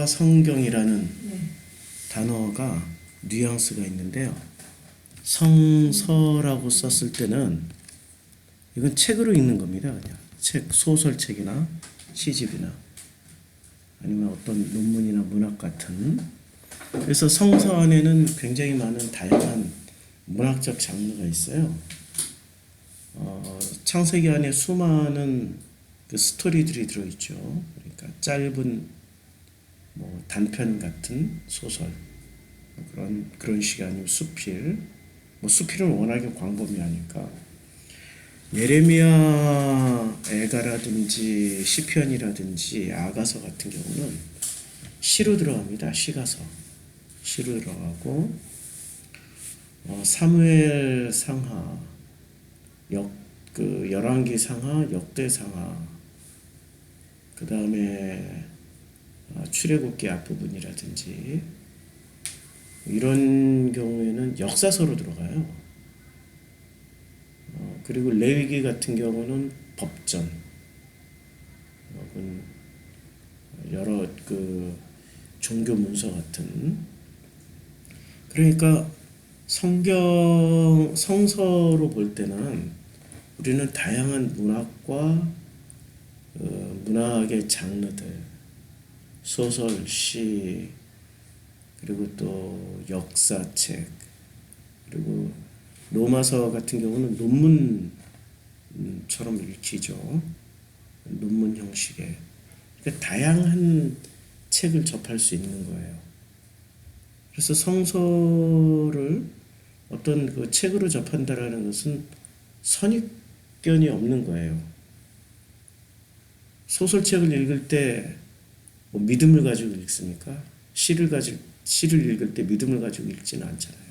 성서와 성경이라는 네. 단어가 뉘앙스가 있는데요. 성서라고 썼을 때는 이건 책으로 읽는 겁니다. 그냥 책, 소설책이나 시집이나 아니면 어떤 논문이나 문학 같은. 그래서 성서 안에는 굉장히 많은 다양한 문학적 장르가 있어요. 창세기 안에 수많은 그 스토리들이 들어있죠. 그러니까 짧은 뭐 단편 같은 소설 그런 식이 아니면 수필. 뭐 수필은 워낙에 광범위하니까 예레미야 애가라든지 시편이라든지 아가서 같은 경우는 시로 들어갑니다. 시가서 시로 들어가고 사무엘 상하 열왕기 상하 역대 상하 그 다음에 출애굽기 앞부분이라든지 이런 경우에는 역사서로 들어가요. 그리고 레위기 같은 경우는 법전 혹은 여러 그 종교 문서 같은. 그러니까 성서로 볼 때는 우리는 다양한 문학과 문학의 장르들, 소설, 시, 그리고 또 역사책, 그리고 로마서 같은 경우는 논문처럼 읽히죠. 논문 형식의. 그러니까 다양한 책을 접할 수 있는 거예요. 그래서 성서를 어떤 그 책으로 접한다라는 것은 선입견이 없는 거예요. 소설책을 읽을 때 뭐 믿음을 가지고 읽습니까? 시를 읽을 때 믿음을 가지고 읽지는 않잖아요.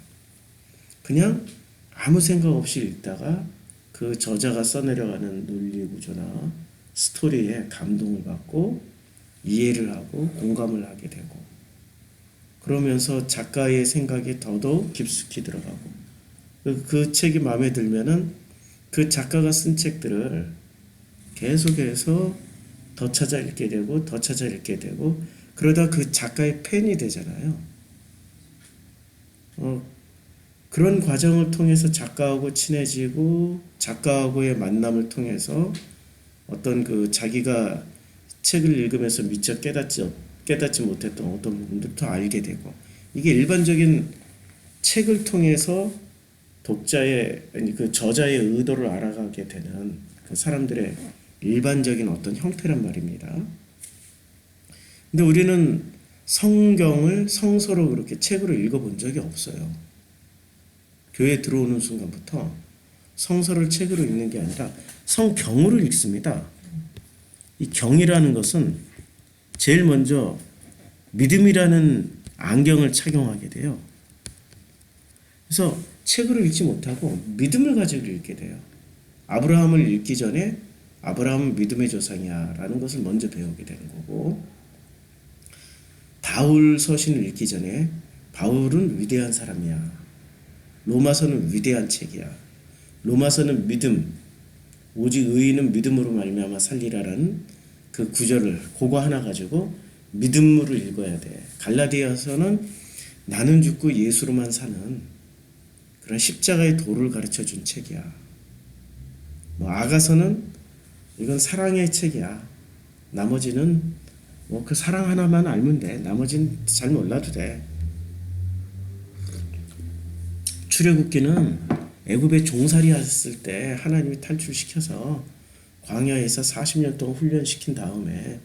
그냥 아무 생각 없이 읽다가 그 저자가 써내려가는 논리 구조나 스토리에 감동을 받고 이해를 하고 공감을 하게 되고 그러면서 작가의 생각이 더더욱 깊숙이 들어가고 그 책이 마음에 들면은 그 작가가 쓴 책들을 계속해서 더 찾아 읽게 되고 더 찾아 읽게 되고 그러다 그 작가의 팬이 되잖아요. 그런 과정을 통해서 작가하고 친해지고 작가하고의 만남을 통해서 어떤 그 자기가 책을 읽으면서 미처 깨닫지 못했던 어떤 부분들도 알게 되고 이게 일반적인 책을 통해서 독자의 아니 그 저자의 의도를 알아가게 되는 그 사람들의 일반적인 어떤 형태란 말입니다. 근데 우리는 성경을 성서로 그렇게 책으로 읽어본 적이 없어요. 교회에 들어오는 순간부터 성서를 책으로 읽는 게 아니라 성경으로 읽습니다. 이 경이라는 것은 제일 먼저 믿음이라는 안경을 착용하게 돼요. 그래서 책으로 읽지 못하고 믿음을 가지고 읽게 돼요. 아브라함을 읽기 전에 아브라함은 믿음의 조상이야 라는 것을 먼저 배우게 되는 거고 바울 서신을 읽기 전에 바울은 위대한 사람이야. 로마서는 위대한 책이야. 로마서는 믿음, 오직 의인은 믿음으로 말미암아 살리라라는 그 구절을 그거 하나 가지고 믿음으로 읽어야 돼. 갈라디아서는 나는 죽고 예수로만 사는 그런 십자가의 도를 가르쳐 준 책이야. 뭐 아가서는 이건 사랑의 책이야. 나머지는 뭐 그 사랑 하나만 알면 돼. 나머지는 잘 몰라도 돼. 출애굽기는 애굽에 종살이 했을 때 하나님이 탈출시켜서 광야에서 40년 동안 훈련시킨 다음에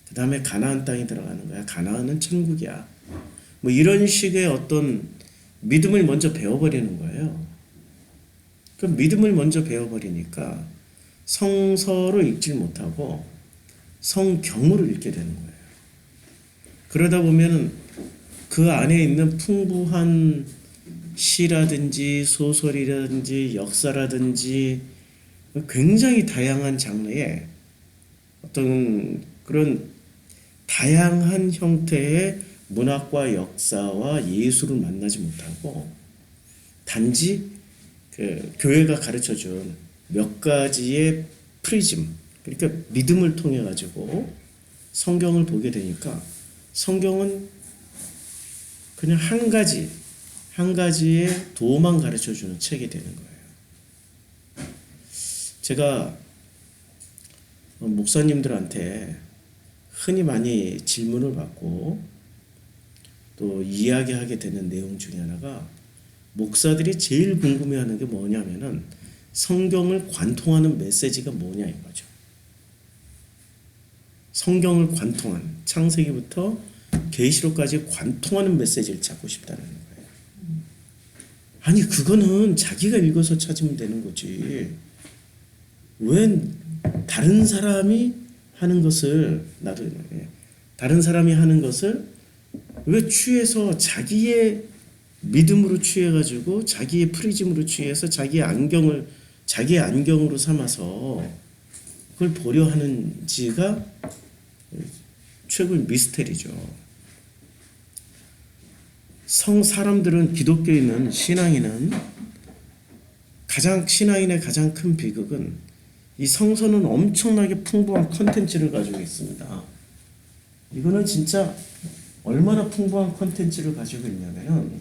그 다음에 가나안 땅에 들어가는 거야. 가나안은 천국이야. 뭐 이런 식의 어떤 믿음을 먼저 배워버리는 거예요. 그 믿음을 먼저 배워버리니까 성서로 읽질 못하고 성경으로 읽게 되는 거예요. 그러다 보면 그 안에 있는 풍부한 시라든지 소설이라든지 역사라든지 굉장히 다양한 장르의 어떤 그런 다양한 형태의 문학과 역사와 예술을 만나지 못하고 단지 그 교회가 가르쳐준 몇 가지의 프리즘, 그러니까 믿음을 통해 가지고 성경을 보게 되니까 성경은 그냥 한 가지의 도만 가르쳐 주는 책이 되는 거예요. 제가 목사님들한테 흔히 많이 질문을 받고 또 이야기하게 되는 내용 중에 하나가, 목사들이 제일 궁금해하는 게 뭐냐면은 성경을 관통하는 메시지가 뭐냐 이거죠. 성경을 관통한, 창세기부터 계시록까지 관통하는 메시지를 찾고 싶다는 거예요. 아니 그거는 자기가 읽어서 찾으면 되는 거지. 왜 다른 사람이 하는 것을 다른 사람이 하는 것을 왜 취해서 자기의 믿음으로 취해가지고 자기의 프리즘으로 취해서 자기의 안경으로 삼아서 그걸 보려 하는지가 최고의 미스테리죠. 사람들은 기독교인은 신앙인의 가장 큰 비극은 이 성서는 엄청나게 풍부한 컨텐츠를 가지고 있습니다. 이거는 진짜 얼마나 풍부한 컨텐츠를 가지고 있냐면은,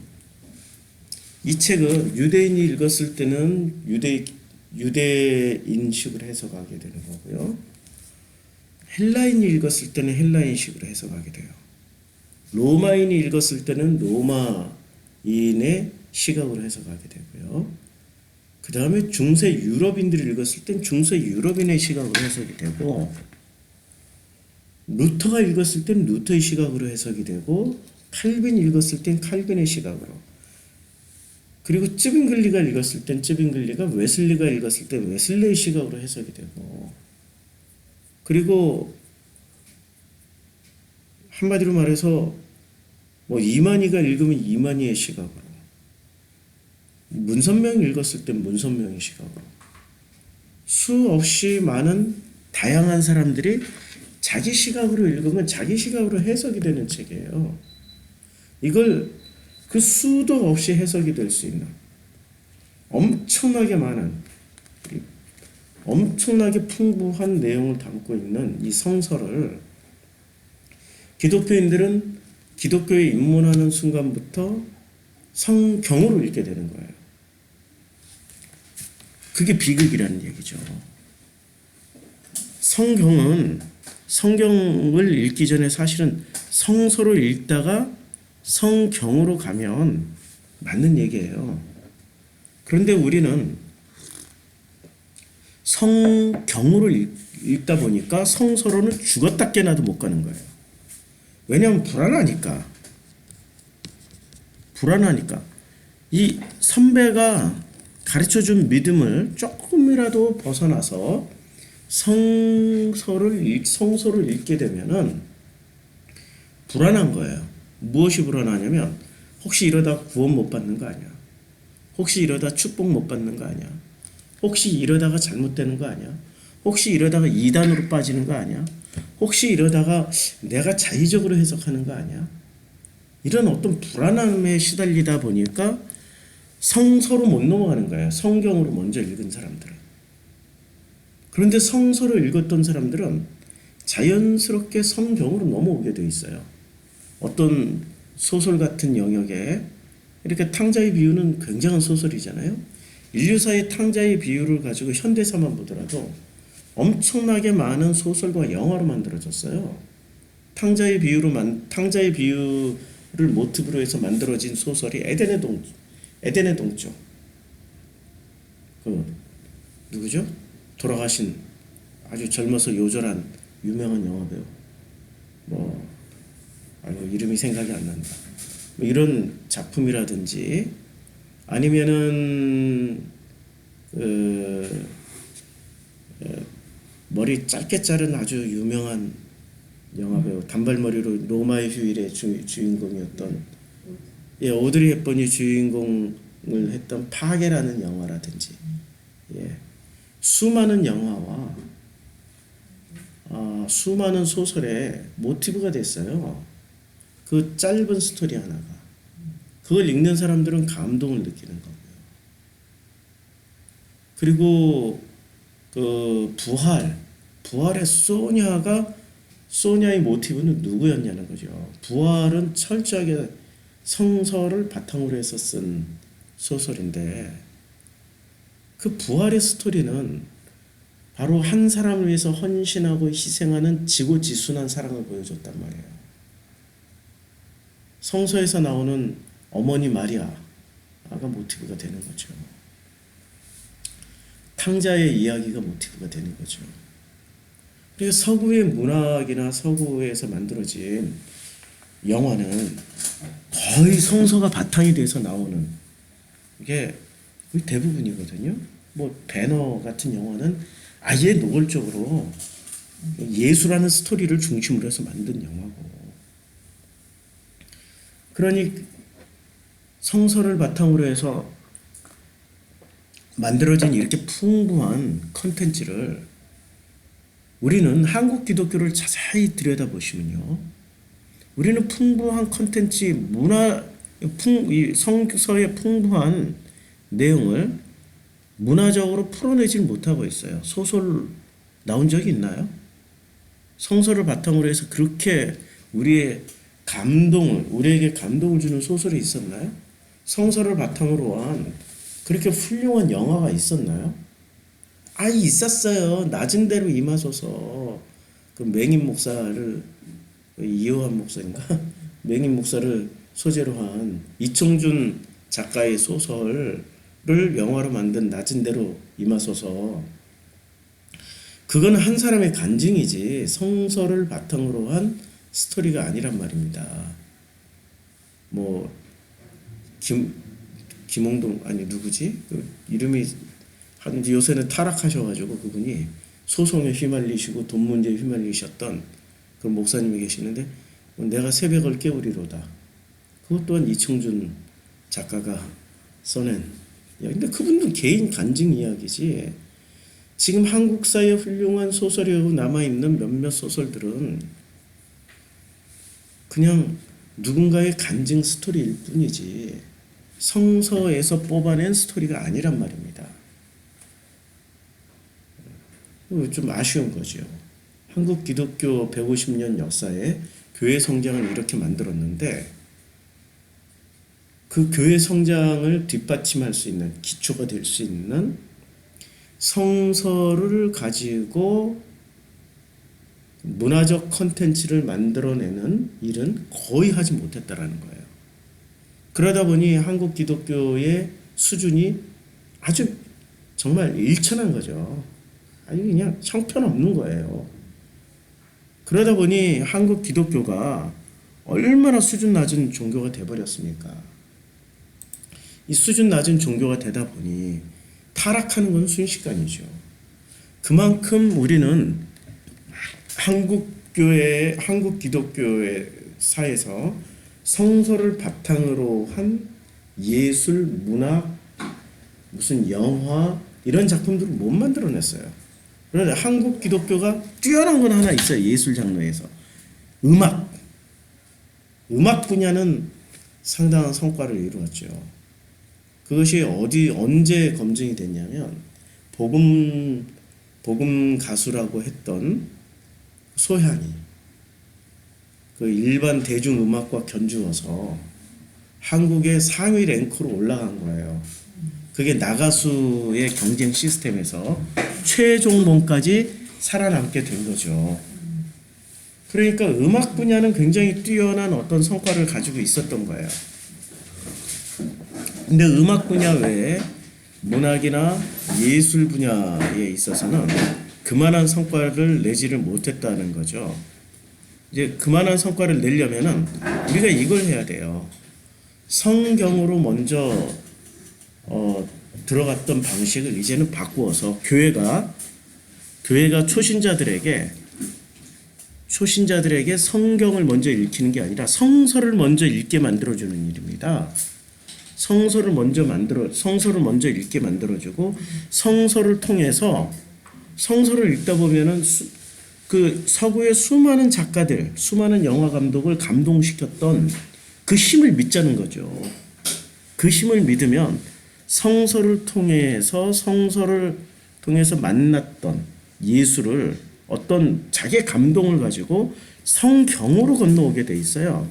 이 책은 유대인이 읽었을 때는 유대인식으로 해석하게 되는 거고요. 헬라인이 읽었을 때는 헬라인식으로 해석하게 돼요. 로마인이 읽었을 때는 로마인의 시각으로 해석하게 되고요. 그 다음에 중세 유럽인들이 읽었을 땐 중세 유럽인의 시각으로 해석이 되고, 루터가 읽었을 땐 루터의 시각으로 해석이 되고, 칼빈이 읽었을 땐 칼빈의 시각으로, 그리고 쯔빙글리가 읽었을 땐 쯔빙글리가, 웨슬리가 읽었을 땐 웨슬리의 시각으로 해석이 되고, 그리고 한마디로 말해서 이만희가 읽으면 이만희의 시각으로, 문선명이 읽었을 땐 문선명의 시각으로, 수없이 많은 다양한 사람들이 자기 시각으로 읽으면 자기 시각으로 해석이 되는 책이에요. 이걸 그 수도 없이 해석이 될 수 있는 엄청나게 많은, 엄청나게 풍부한 내용을 담고 있는 이 성서를 기독교인들은 기독교에 입문하는 순간부터 성경으로 읽게 되는 거예요. 그게 비극이라는 얘기죠. 성경을 읽기 전에 사실은 성서를 읽다가 성경으로 가면 맞는 얘기예요. 그런데 우리는 성경으로 읽다 보니까 성서로는 죽었다 깨나도 못 가는 거예요. 왜냐하면 불안하니까. 이 선배가 가르쳐준 믿음을 조금이라도 벗어나서 성서를 읽게 되면은 불안한 거예요. 무엇이 불안하냐면, 혹시 이러다 구원 못 받는 거 아니야? 혹시 이러다 축복 못 받는 거 아니야? 혹시 이러다가 잘못되는 거 아니야? 혹시 이러다가 이단으로 빠지는 거 아니야? 혹시 이러다가 내가 자의적으로 해석하는 거 아니야? 이런 어떤 불안함에 시달리다 보니까 성서로 못 넘어가는 거예요. 성경으로 먼저 읽은 사람들은. 그런데 성서를 읽었던 사람들은 자연스럽게 성경으로 넘어오게 돼 있어요. 어떤 소설 같은 영역에 이렇게 탕자의 비유는 굉장한 소설이잖아요. 인류사의 탕자의 비유를 가지고 현대사만 보더라도 엄청나게 많은 소설과 영화로 만들어졌어요. 탕자의 비유를 모티브로 해서 만들어진 소설이 에덴의 동쪽. 누구죠? 돌아가신 아주 젊어서 요절한 유명한 영화배우. 이름이 생각이 안 난다. 이런 작품이라든지, 아니면은 머리 짧게 자른 아주 유명한 영화배우, 단발머리로 로마의 휴일의 주인공이었던 오드리 헵번이 주인공을 했던 파괴라는 영화라든지, 수많은 영화와 수많은 소설의 모티브가 됐어요. 그 짧은 스토리 하나가. 그걸 읽는 사람들은 감동을 느끼는 거고요. 그리고 부활의 소냐가 소냐의 모티브는 누구였냐는 거죠. 부활은 철저하게 성서를 바탕으로 해서 쓴 소설인데 그 부활의 스토리는 바로 한 사람을 위해서 헌신하고 희생하는 지고지순한 사랑을 보여줬단 말이에요. 성서에서 나오는 어머니 마리아가 모티브가 되는 거죠. 탕자의 이야기가 모티브가 되는 거죠. 그래서 서구의 문학이나 서구에서 만들어진 영화는 거의 성서가 바탕이 돼서 나오는 게 거의 대부분이거든요. 뭐 배너 같은 영화는 아예 노골적으로 예수라는 스토리를 중심으로 해서 만든 영화고, 그러니 성서를 바탕으로 해서 만들어진 이렇게 풍부한 컨텐츠를 우리는 한국 기독교를 자세히 들여다보시면요, 우리는 풍부한 컨텐츠 이 성서의 풍부한 내용을 문화적으로 풀어내질 못하고 있어요. 소설 나온 적이 있나요? 성서를 바탕으로 해서 그렇게 우리에게 감동을 주는 소설이 있었나요? 성서를 바탕으로 한 그렇게 훌륭한 영화가 있었나요? 있었어요. 낮은 대로 임하소서. 그 맹인 목사를, 이호환 목사인가? 맹인 목사를 소재로 한 이청준 작가의 소설을 영화로 만든 낮은 대로 임하소서. 그건 한 사람의 간증이지 성서를 바탕으로 한 스토리가 아니란 말입니다. 뭐 김홍동 누구지? 그 이름이 요새는 타락하셔가지고 그분이 소송에 휘말리시고 돈 문제에 휘말리셨던 그 목사님이 계시는데, 내가 새벽을 깨우리로다. 그것 또한 이청준 작가가 써낸. 근데 그분도 개인 간증 이야기지. 지금 한국사의 훌륭한 소설이 남아있는 몇몇 소설들은 그냥 누군가의 간증 스토리일 뿐이지 성서에서 뽑아낸 스토리가 아니란 말입니다. 좀 아쉬운 거죠. 한국 기독교 150년 역사에 교회 성장을 이렇게 만들었는데 그 교회 성장을 뒷받침할 수 있는, 기초가 될 수 있는 성서를 가지고 문화적 컨텐츠를 만들어내는 일은 거의 하지 못했다라는 거예요. 그러다 보니 한국 기독교의 수준이 아주 정말 일천한 거죠. 그냥 형편없는 거예요. 그러다 보니 한국 기독교가 얼마나 수준 낮은 종교가 돼버렸습니까? 이 수준 낮은 종교가 되다 보니 타락하는 건 순식간이죠. 그만큼 우리는 한국 기독교의 사에서 성서를 바탕으로 한 예술, 문학, 무슨 영화 이런 작품들을 못 만들어냈어요. 그런데 한국 기독교가 뛰어난 건 하나 있어요. 예술 장르에서 음악 분야는 상당한 성과를 이루었죠. 그것이 언제 검증이 됐냐면 복음 가수라고 했던 소향이 그 일반 대중음악과 견주어서 한국의 상위 랭크로 올라간 거예요. 그게 나가수의 경쟁 시스템에서 최종본까지 살아남게 된 거죠. 그러니까 음악 분야는 굉장히 뛰어난 어떤 성과를 가지고 있었던 거예요. 근데 음악 분야 외에 문학이나 예술 분야에 있어서는 그만한 성과를 내지를 못했다는 거죠. 이제 그만한 성과를 내려면은 우리가 이걸 해야 돼요. 성경으로 먼저 들어갔던 방식을 이제는 바꾸어서 교회가 초신자들에게 성경을 먼저 읽히는 게 아니라 성서를 먼저 읽게 만들어주는 일입니다. 성서를 먼저 읽게 만들어주고 성서를 통해서 성서를 읽다 보면은 그 서구의 수많은 작가들, 수많은 영화 감독을 감동시켰던 그 힘을 믿자는 거죠. 그 힘을 믿으면 성서를 통해서 만났던 예술을 어떤 자기의 감동을 가지고 성경으로 건너오게 돼 있어요.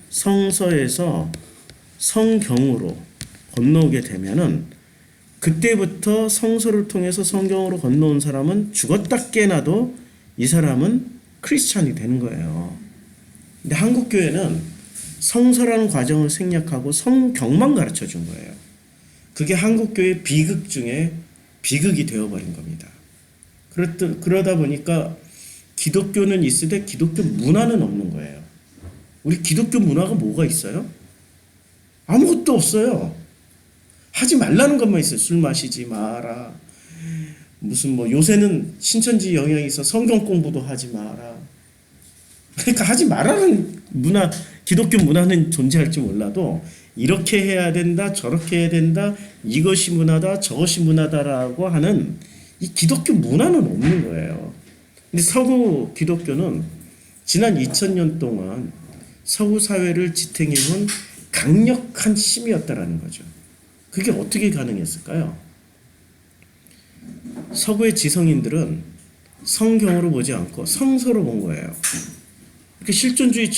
성서에서 성경으로 건너오게 되면은 그때부터 성서를 통해서 성경으로 건너온 사람은 죽었다 깨나도 이 사람은 크리스찬이 되는 거예요. 근데 한국 교회는 성서라는 과정을 생략하고 성경만 가르쳐 준 거예요. 그게 한국 교회 비극 중에 비극이 되어버린 겁니다. 그러다 보니까 기독교는 있으되 기독교 문화는 없는 거예요. 우리 기독교 문화가 뭐가 있어요? 아무것도 없어요. 하지 말라는 것만 있어요. 술 마시지 마라. 무슨 뭐 요새는 신천지 영향이 있어 성경 공부도 하지 마라. 그러니까 하지 말라는 문화, 기독교 문화는 존재할지 몰라도 이렇게 해야 된다, 저렇게 해야 된다, 이것이 문화다, 저것이 문화다라고 하는 이 기독교 문화는 없는 거예요. 근데 서구 기독교는 지난 2000년 동안 서구 사회를 지탱해온 강력한 힘이었다라는 거죠. 그게 어떻게 가능했을까요? 서구의 지성인들은 성경으로 보지 않고 성서로 본 거예요. 그러니까 실존주의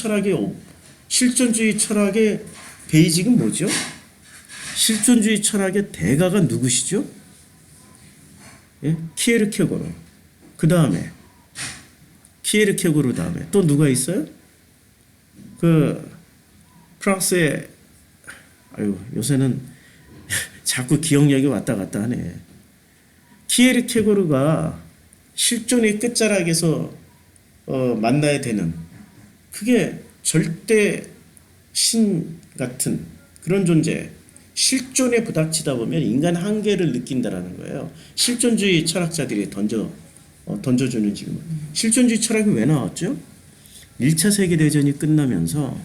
철학의 베이직은 뭐죠? 실존주의 철학의 대가가 누구시죠? 예? 키에르케고르. 그 다음에 키에르케고르 다음에 또 누가 있어요? 그 프랑스의 요새는 자꾸 기억력이 왔다 갔다 하네. 키에르케고르가 실존의 끝자락에서 만나야 되는 그게 절대 신 같은 그런 존재. 실존에 부닥치다 보면 인간 한계를 느낀다라는 거예요. 실존주의 철학자들이 던져주는 질문. 실존주의 철학이 왜 나왔죠? 1차 세계대전이 끝나면서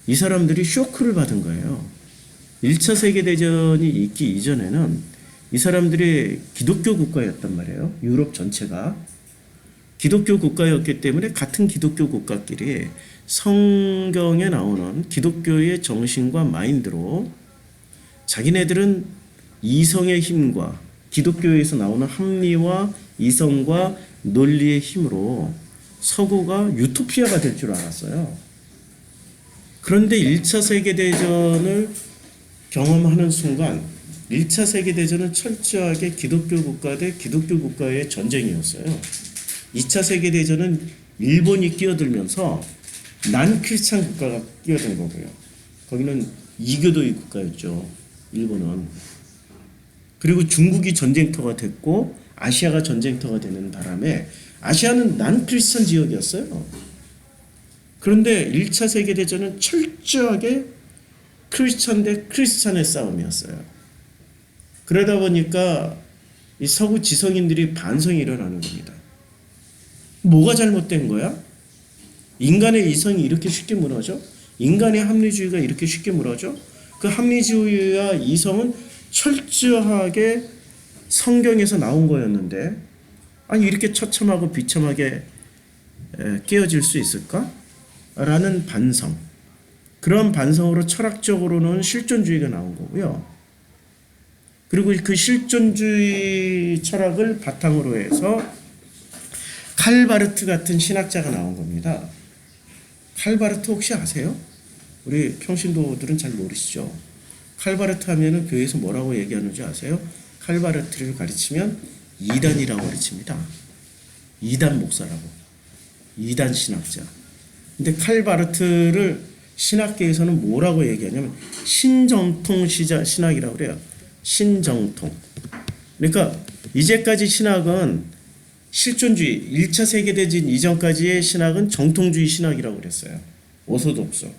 이 사람들이 쇼크를 받은 거예요. 1차 세계대전이 있기 이전에는 이 사람들이 기독교 국가였단 말이에요. 유럽 전체가. 기독교 국가였기 때문에 같은 기독교 국가끼리 성경에 나오는 기독교의 정신과 마인드로 자기네들은 이성의 힘과 기독교에서 나오는 합리와 이성과 논리의 힘으로 서구가 유토피아가 될 줄 알았어요. 그런데 1차 세계대전을 경험하는 순간 1차 세계대전은 철저하게 기독교 국가 대 기독교 국가의 전쟁이었어요. 2차 세계대전은 일본이 끼어들면서 난크리스찬 국가가 끼어든 거고요. 거기는 이교도의 국가였죠. 일본은. 그리고 중국이 전쟁터가 됐고 아시아가 전쟁터가 되는 바람에 아시아는 난크리스찬 지역이었어요. 그런데 1차 세계대전은 철저하게 크리스찬 대 크리스찬의 싸움이었어요. 그러다 보니까 이 서구 지성인들이 반성이 일어나는 겁니다. 뭐가 잘못된 거야? 인간의 이성이 이렇게 쉽게 무너져? 인간의 합리주의가 이렇게 쉽게 무너져? 그 합리주의와 이성은 철저하게 성경에서 나온 거였는데 아니 이렇게 처참하고 비참하게 깨어질 수 있을까? 라는 반성. 그런 반성으로 철학적으로는 실존주의가 나온 거고요. 그리고 그 실존주의 철학을 바탕으로 해서 칼바르트 같은 신학자가 나온 겁니다. 칼바르트 혹시 아세요? 우리 평신도들은 잘 모르시죠? 칼바르트 하면은 교회에서 뭐라고 얘기하는지 아세요? 칼바르트를 가르치면 이단이라고 가르칩니다. 이단 목사라고. 이단 신학자. 근데 칼바르트를 신학계에서는 뭐라고 얘기하냐면 신정통 신학이라고 그래요. 신정통. 그러니까 이제까지 신학은 실존주의, 1차 세계대전 이전까지의 신학은 정통주의 신학이라고 그랬어요. 오소독소.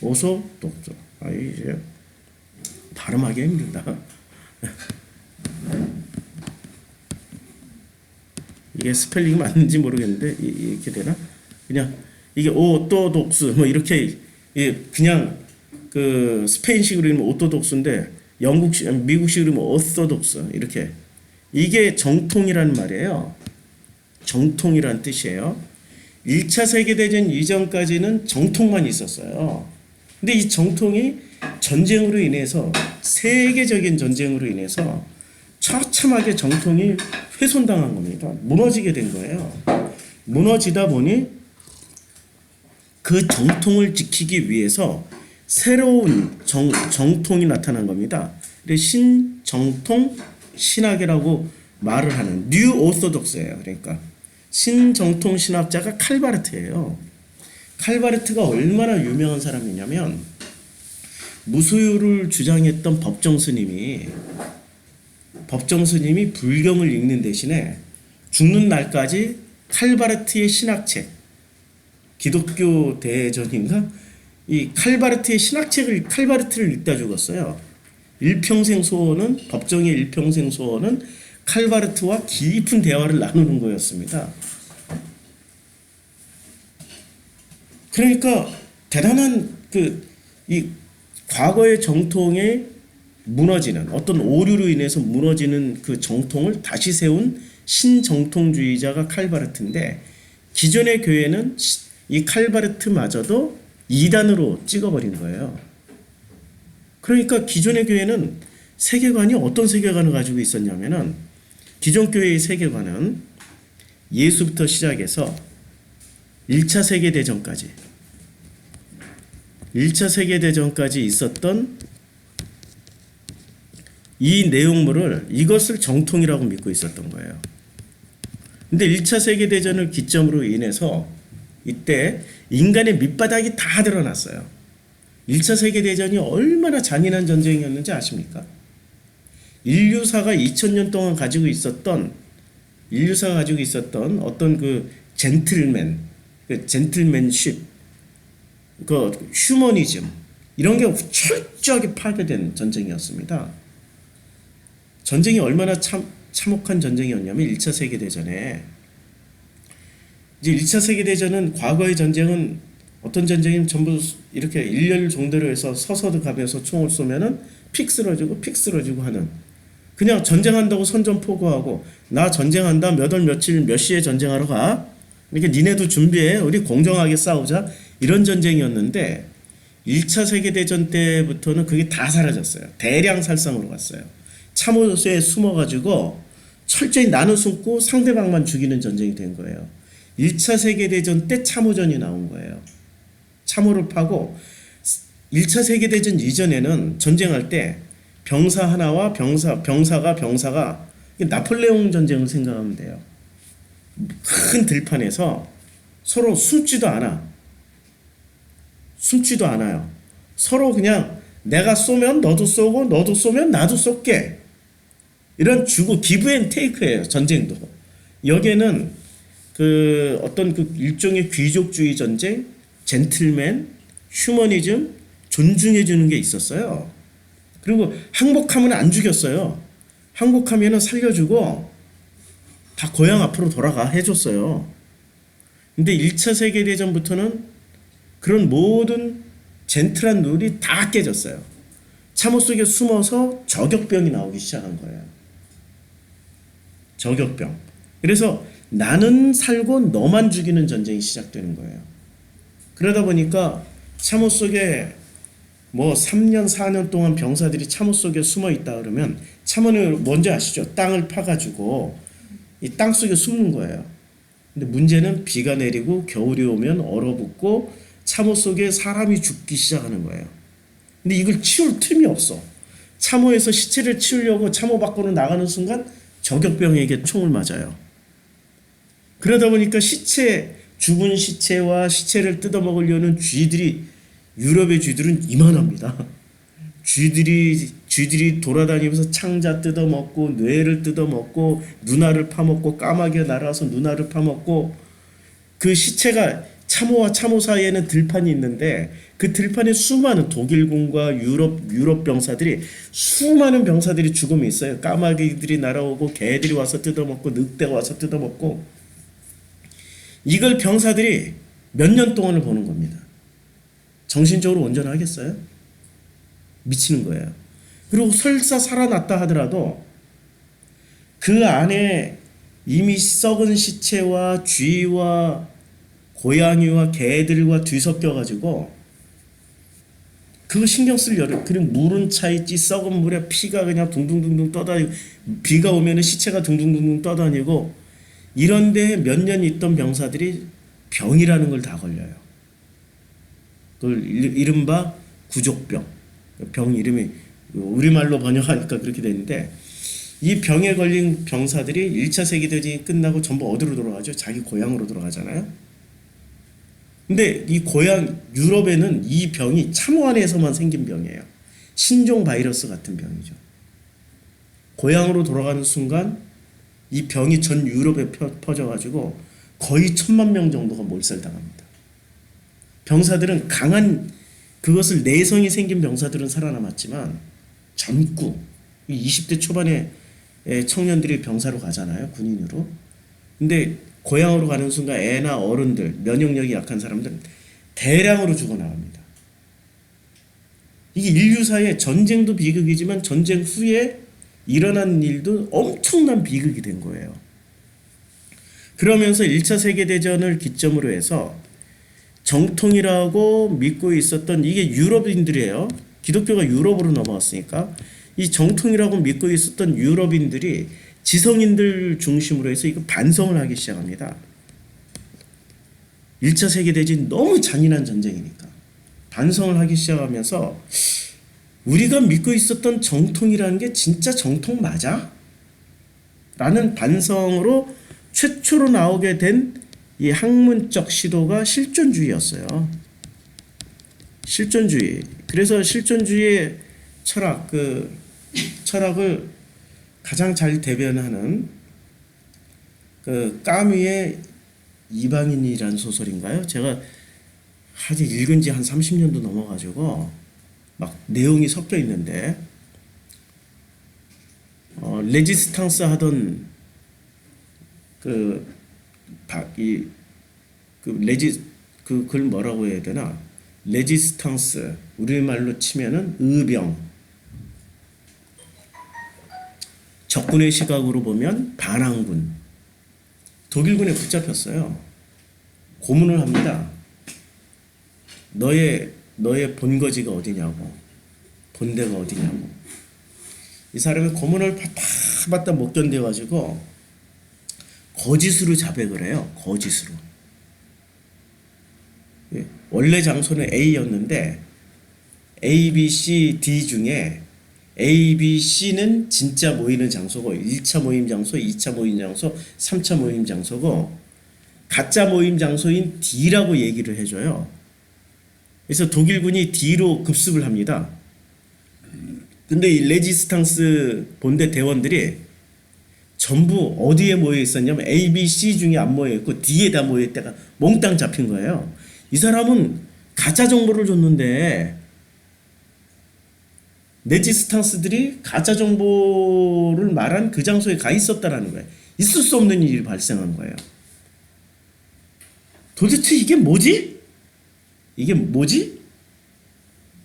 오소독소. 이제 발음하기 힘들다. 이게 스펠링이 맞는지 모르겠는데 이렇게 되나? 그냥 이게 오토독스 뭐 이렇게 그냥 그 스페인식으로 이르면 오토독스인데 미국식으로 이르면 오소독스 이렇게 이게 정통이라는 말이에요. 정통이란 뜻이에요. 1차 세계대전 이전까지는 정통만 있었어요. 근데 이 정통이 전쟁으로 인해서 세계적인 전쟁으로 인해서 처참하게 정통이 훼손당한 겁니다. 무너지게 된 거예요. 무너지다 보니 그 정통을 지키기 위해서 새로운 정통이 나타난 겁니다. 신정통 신학이라고 말을 하는 뉴 오소독스예요. 그러니까 신정통 신학자가 칼바르트예요. 칼바르트가 얼마나 유명한 사람이냐면 무소유를 주장했던 법정 스님이 불경을 읽는 대신에 죽는 날까지 칼바르트의 신학책, 기독교 대전인가? 이 칼바르트의 신학책을 칼바르트를 읽다 죽었어요. 법정의 일평생 소원은 칼바르트와 깊은 대화를 나누는 거였습니다. 그러니까 대단한 이 과거의 정통에 무너지는 어떤 오류로 인해서 무너지는 그 정통을 다시 세운 신정통주의자가 칼바르트인데 기존의 교회는 이 칼바르트마저도 이단으로 찍어버린 거예요. 그러니까 기존의 교회는 세계관이 어떤 세계관을 가지고 있었냐면은 기존 교회의 세계관은 예수부터 시작해서 1차 세계대전까지 있었던 이 내용물을 이것을 정통이라고 믿고 있었던 거예요. 근데 1차 세계대전을 기점으로 인해서 이때 인간의 밑바닥이 다 드러났어요. 1차 세계대전이 얼마나 잔인한 전쟁이었는지 아십니까? 인류사가 2000년 동안 가지고 있었던 어떤 그 젠틀맨십, 그 휴머니즘 이런 게 철저하게 파괴된 전쟁이었습니다. 전쟁이 얼마나 참혹한 전쟁이었냐면 1차 세계대전에 이제 1차 세계대전은 과거의 전쟁은 어떤 전쟁이면 전부 이렇게 일렬 정도로 해서 서서도 가면서 총을 쏘면은 픽 쓰러지고 하는 그냥 전쟁한다고 선전포고하고 나 전쟁한다 몇 월 며칠 몇 시에 전쟁하러 가 이렇게 니네도 준비해 우리 공정하게 싸우자 이런 전쟁이었는데 1차 세계대전 때부터는 그게 다 사라졌어요. 대량 살상으로 갔어요. 참호소에 숨어가지고 철저히 나눠 숨고 상대방만 죽이는 전쟁이 된 거예요. 1차 세계대전 때 참호전이 나온 거예요. 참호를 파고 1차 세계대전 이전에는 전쟁할 때 병사 하나와 병사가 나폴레옹 전쟁을 생각하면 돼요. 큰 들판에서 서로 숨지도 않아요. 서로 그냥 내가 쏘면 너도 쏘고 너도 쏘면 나도 쏠게. 이런 주고 기브 앤 테이크예요. 전쟁도. 여기에는 그 어떤 그 일종의 귀족주의 전쟁, 젠틀맨, 휴머니즘 존중해 주는 게 있었어요. 그리고 항복하면 안 죽였어요. 항복하면은 살려주고 다 고향 앞으로 돌아가 해줬어요. 근데 1차 세계대전부터는 그런 모든 젠틀한 룰이 다 깨졌어요. 참호 속에 숨어서 저격병이 나오기 시작한 거예요. 저격병. 그래서 나는 살고 너만 죽이는 전쟁이 시작되는 거예요. 그러다 보니까 참호 속에 뭐 3년 4년 동안 병사들이 참호 속에 숨어 있다 그러면 참호는 뭔지 아시죠? 땅을 파가지고 이 땅 속에 숨는 거예요. 근데 문제는 비가 내리고 겨울이 오면 얼어붙고 참호 속에 사람이 죽기 시작하는 거예요. 근데 이걸 치울 틈이 없어. 참호에서 시체를 치우려고 참호 밖으로 나가는 순간 저격병에게 총을 맞아요. 그러다 보니까 죽은 시체와 시체를 뜯어먹으려는 유럽의 쥐들은 이만합니다. 쥐들이 돌아다니면서 창자 뜯어먹고 뇌를 뜯어먹고 누나를 파먹고 까마귀가 날아와서 누나를 파먹고 그 시체가 참호와 참호 사이에는 들판이 있는데 그 들판에 수많은 독일군과 유럽 병사들이 수많은 병사들이 죽음이 있어요. 까마귀들이 날아오고 개들이 와서 뜯어먹고 늑대가 와서 뜯어먹고 이걸 병사들이 몇 년 동안을 보는 겁니다. 정신적으로 온전하겠어요? 미치는 거예요. 그리고 설사 살아났다 하더라도 그 안에 이미 썩은 시체와 쥐와 고양이와 개들과 뒤섞여 가지고 그거 신경 쓸 여력. 그리고 물은 차 있지, 썩은 물에 피가 그냥 둥둥둥둥 떠다니고, 비가 오면은 시체가 둥둥둥둥 떠다니고, 이런데 몇 년 있던 병사들이 병이라는 걸 다 걸려요. 그걸 이른바 구족병. 병 이름이 우리말로 번역하니까 그렇게 되는데, 이 병에 걸린 병사들이 1차 세계대전이 끝나고 전부 어디로 돌아가죠? 자기 고향으로 돌아가잖아요. 근데 이 고향 유럽에는 이 병이 참호안에서만 생긴 병이에요. 신종 바이러스 같은 병이죠. 고향으로 돌아가는 순간 이 병이 전 유럽에 퍼져가지고 거의 1,000,000명 정도가 몰살당합니다. 병사들은 강한 그것을 내성이 생긴 병사들은 살아남았지만 젊고 20대 초반에 청년들이 병사로 가잖아요. 군인으로. 근데 고향으로 가는 순간 애나 어른들, 면역력이 약한 사람들은 대량으로 죽어나갑니다. 이게 인류사의 전쟁도 비극이지만 전쟁 후에 일어난 일도 엄청난 비극이 된 거예요. 그러면서 1차 세계대전을 기점으로 해서 정통이라고 믿고 있었던 이게 유럽인들이에요. 기독교가 유럽으로 넘어왔으니까 이 정통이라고 믿고 있었던 유럽인들이 지성인들 중심으로 해서 이거 반성을 하기 시작합니다. 1차 세계대전이 너무 잔인한 전쟁이니까 반성을 하기 시작하면서 우리가 믿고 있었던 정통이라는 게 진짜 정통 맞아? 라는 반성으로 최초로 나오게 된 이 학문적 시도가 실존주의였어요. 실존주의. 그래서 실존주의의 철학, 철학을 가장 잘 대변하는 까뮈의 이방인이라는 소설인가요? 제가 아직 읽은 지 한 30년도 넘어가지고 막 내용이 섞여 있는데 레지스탕스 하던 그걸 뭐라고 해야 되나? 레지스탕스 우리말로 치면은 의병, 적군의 시각으로 보면 반항군, 독일군에 붙잡혔어요. 고문을 합니다. 너의 본거지가 어디냐고, 본대가 어디냐고. 이 사람이 고문을 받다 못 견뎌가지고 거짓으로 자백을 해요. 거짓으로. 원래 장소는 A였는데 A, B, C, D 중에 A, B, C는 진짜 모이는 장소고 1차 모임 장소, 2차 모임 장소, 3차 모임 장소고 가짜 모임 장소인 D라고 얘기를 해줘요. 그래서 독일군이 D로 급습을 합니다. 근데 이 레지스탕스 본대 대원들이 전부 어디에 모여 있었냐면 A, B, C 중에 안 모여 있고 D에 다 모여 있다가 몽땅 잡힌 거예요. 이 사람은 가짜 정보를 줬는데 레지스탕스들이 가짜 정보를 말한 그 장소에 가 있었다라는 거예요. 있을 수 없는 일이 발생한 거예요. 도대체 이게 뭐지? 이게 뭐지?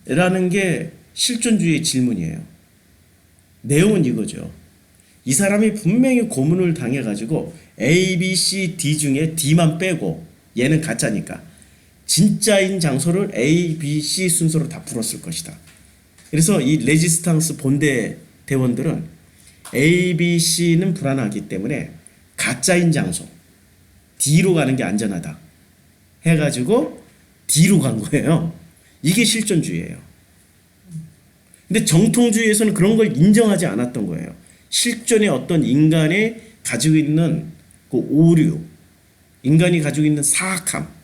라는 게 실존주의의 질문이에요. 내용은 이거죠. 이 사람이 분명히 고문을 당해가지고 A, B, C, D 중에 D만 빼고 얘는 가짜니까 진짜인 장소를 A, B, C 순서로 다 풀었을 것이다. 그래서 이 레지스탕스 본대 대원들은 A, B, C는 불안하기 때문에 가짜인 장소 D로 가는 게 안전하다 해가지고 D로 간 거예요. 이게 실존주의예요. 근데 정통주의에서는 그런 걸 인정하지 않았던 거예요. 실존의 어떤 인간이 가지고 있는 그 오류, 인간이 가지고 있는 사악함,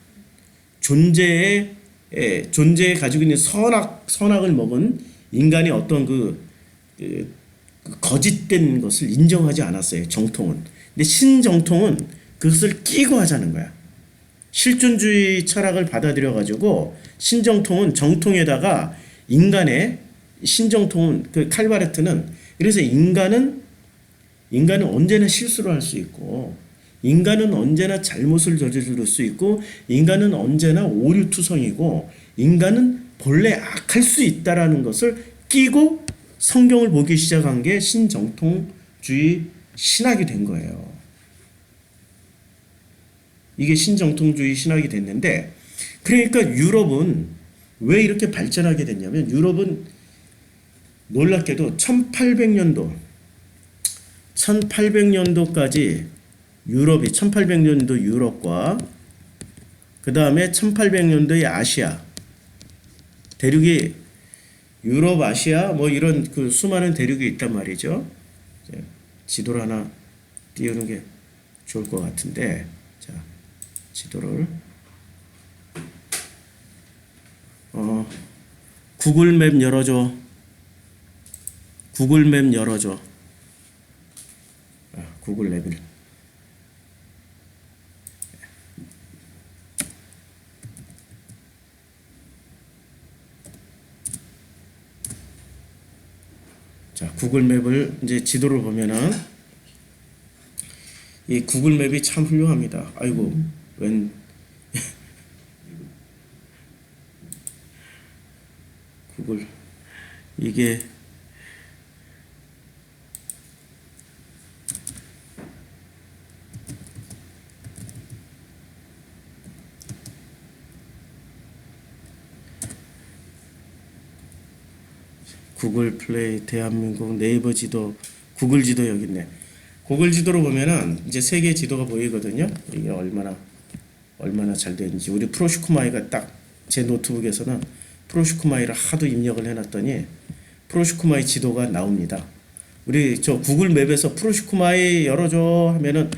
존재에 가지고 있는 선악을 먹은 인간의 어떤 그 거짓된 것을 인정하지 않았어요. 정통은. 근데 신정통은 그것을 끼고 하자는 거야. 실존주의 철학을 받아들여 가지고 신정통은 정통에다가 인간의 신정통은 그 칼바레트는 그래서 인간은 언제나 실수를 할 수 있고 인간은 언제나 잘못을 저지를 수 있고 인간은 언제나 오류투성이고 인간은 본래 악할 수 있다라는 것을 끼고 성경을 보기 시작한 게 신정통주의 신학이 된 거예요. 이게 신정통주의 신학이 됐는데 그러니까 유럽은 왜 이렇게 발전하게 됐냐면 유럽은 놀랍게도 1800년도까지 유럽이 1800년도 유럽과 그 다음에 1800년도의 아시아 대륙이 유럽, 아시아 뭐 이런 그 수많은 대륙이 있단 말이죠. 지도를 하나 띄우는 게 좋을 것 같은데, 자 지도를 구글맵 열어줘. 구글맵 열어줘. 구글맵을 자, 구글맵을 이제 지도를 보면은 이 구글맵이 참 훌륭합니다. 아이고, 웬 구글 이게 구글 플레이 대한민국 네이버 지도 구글 지도 여기 있네. 구글 지도로 보면은 이제 세계 지도가 보이거든요. 이게 얼마나 잘 되는지. 우리 프로슈크마이가 딱 제 노트북에서는 프로슈크마이를 하도 입력을 해놨더니 프로슈크마이 지도가 나옵니다. 우리 저 구글 맵에서 프로슈크마이 열어줘 하면은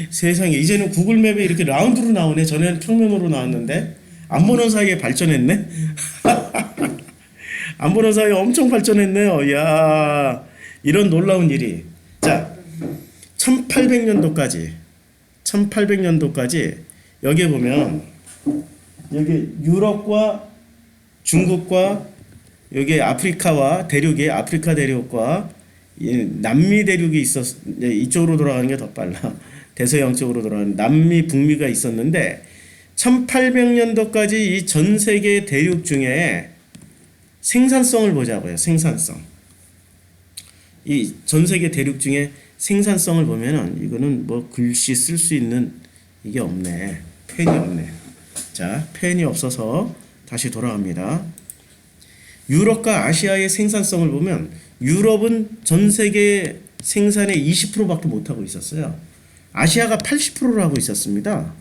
세상에 이제는 구글 맵에 이렇게 라운드로 나오네. 전에는 평면으로 나왔는데 안 보는 사이에 발전했네. 안 보는 사이에 엄청 발전했네요. 야, 이런 놀라운 일이. 자, 1800년도까지 여기에 보면 여기 유럽과 중국과 여기 아프리카 대륙과 남미 대륙이 이쪽으로 돌아가는 게 더 빨라. 대서양 쪽으로 돌아가는 남미 북미가 있었는데 1800년도까지 이 전 세계 대륙 중에 생산성을 보자고요. 생산성. 이 전 세계 대륙 중에 생산성을 보면은 이거는 뭐 글씨 쓸 수 있는 이게 없네. 펜이 없네. 자, 펜이 없어서 다시 돌아갑니다. 유럽과 아시아의 생산성을 보면 유럽은 전 세계 생산의 20%밖에 못하고 있었어요. 아시아가 80%를 하고 있었습니다.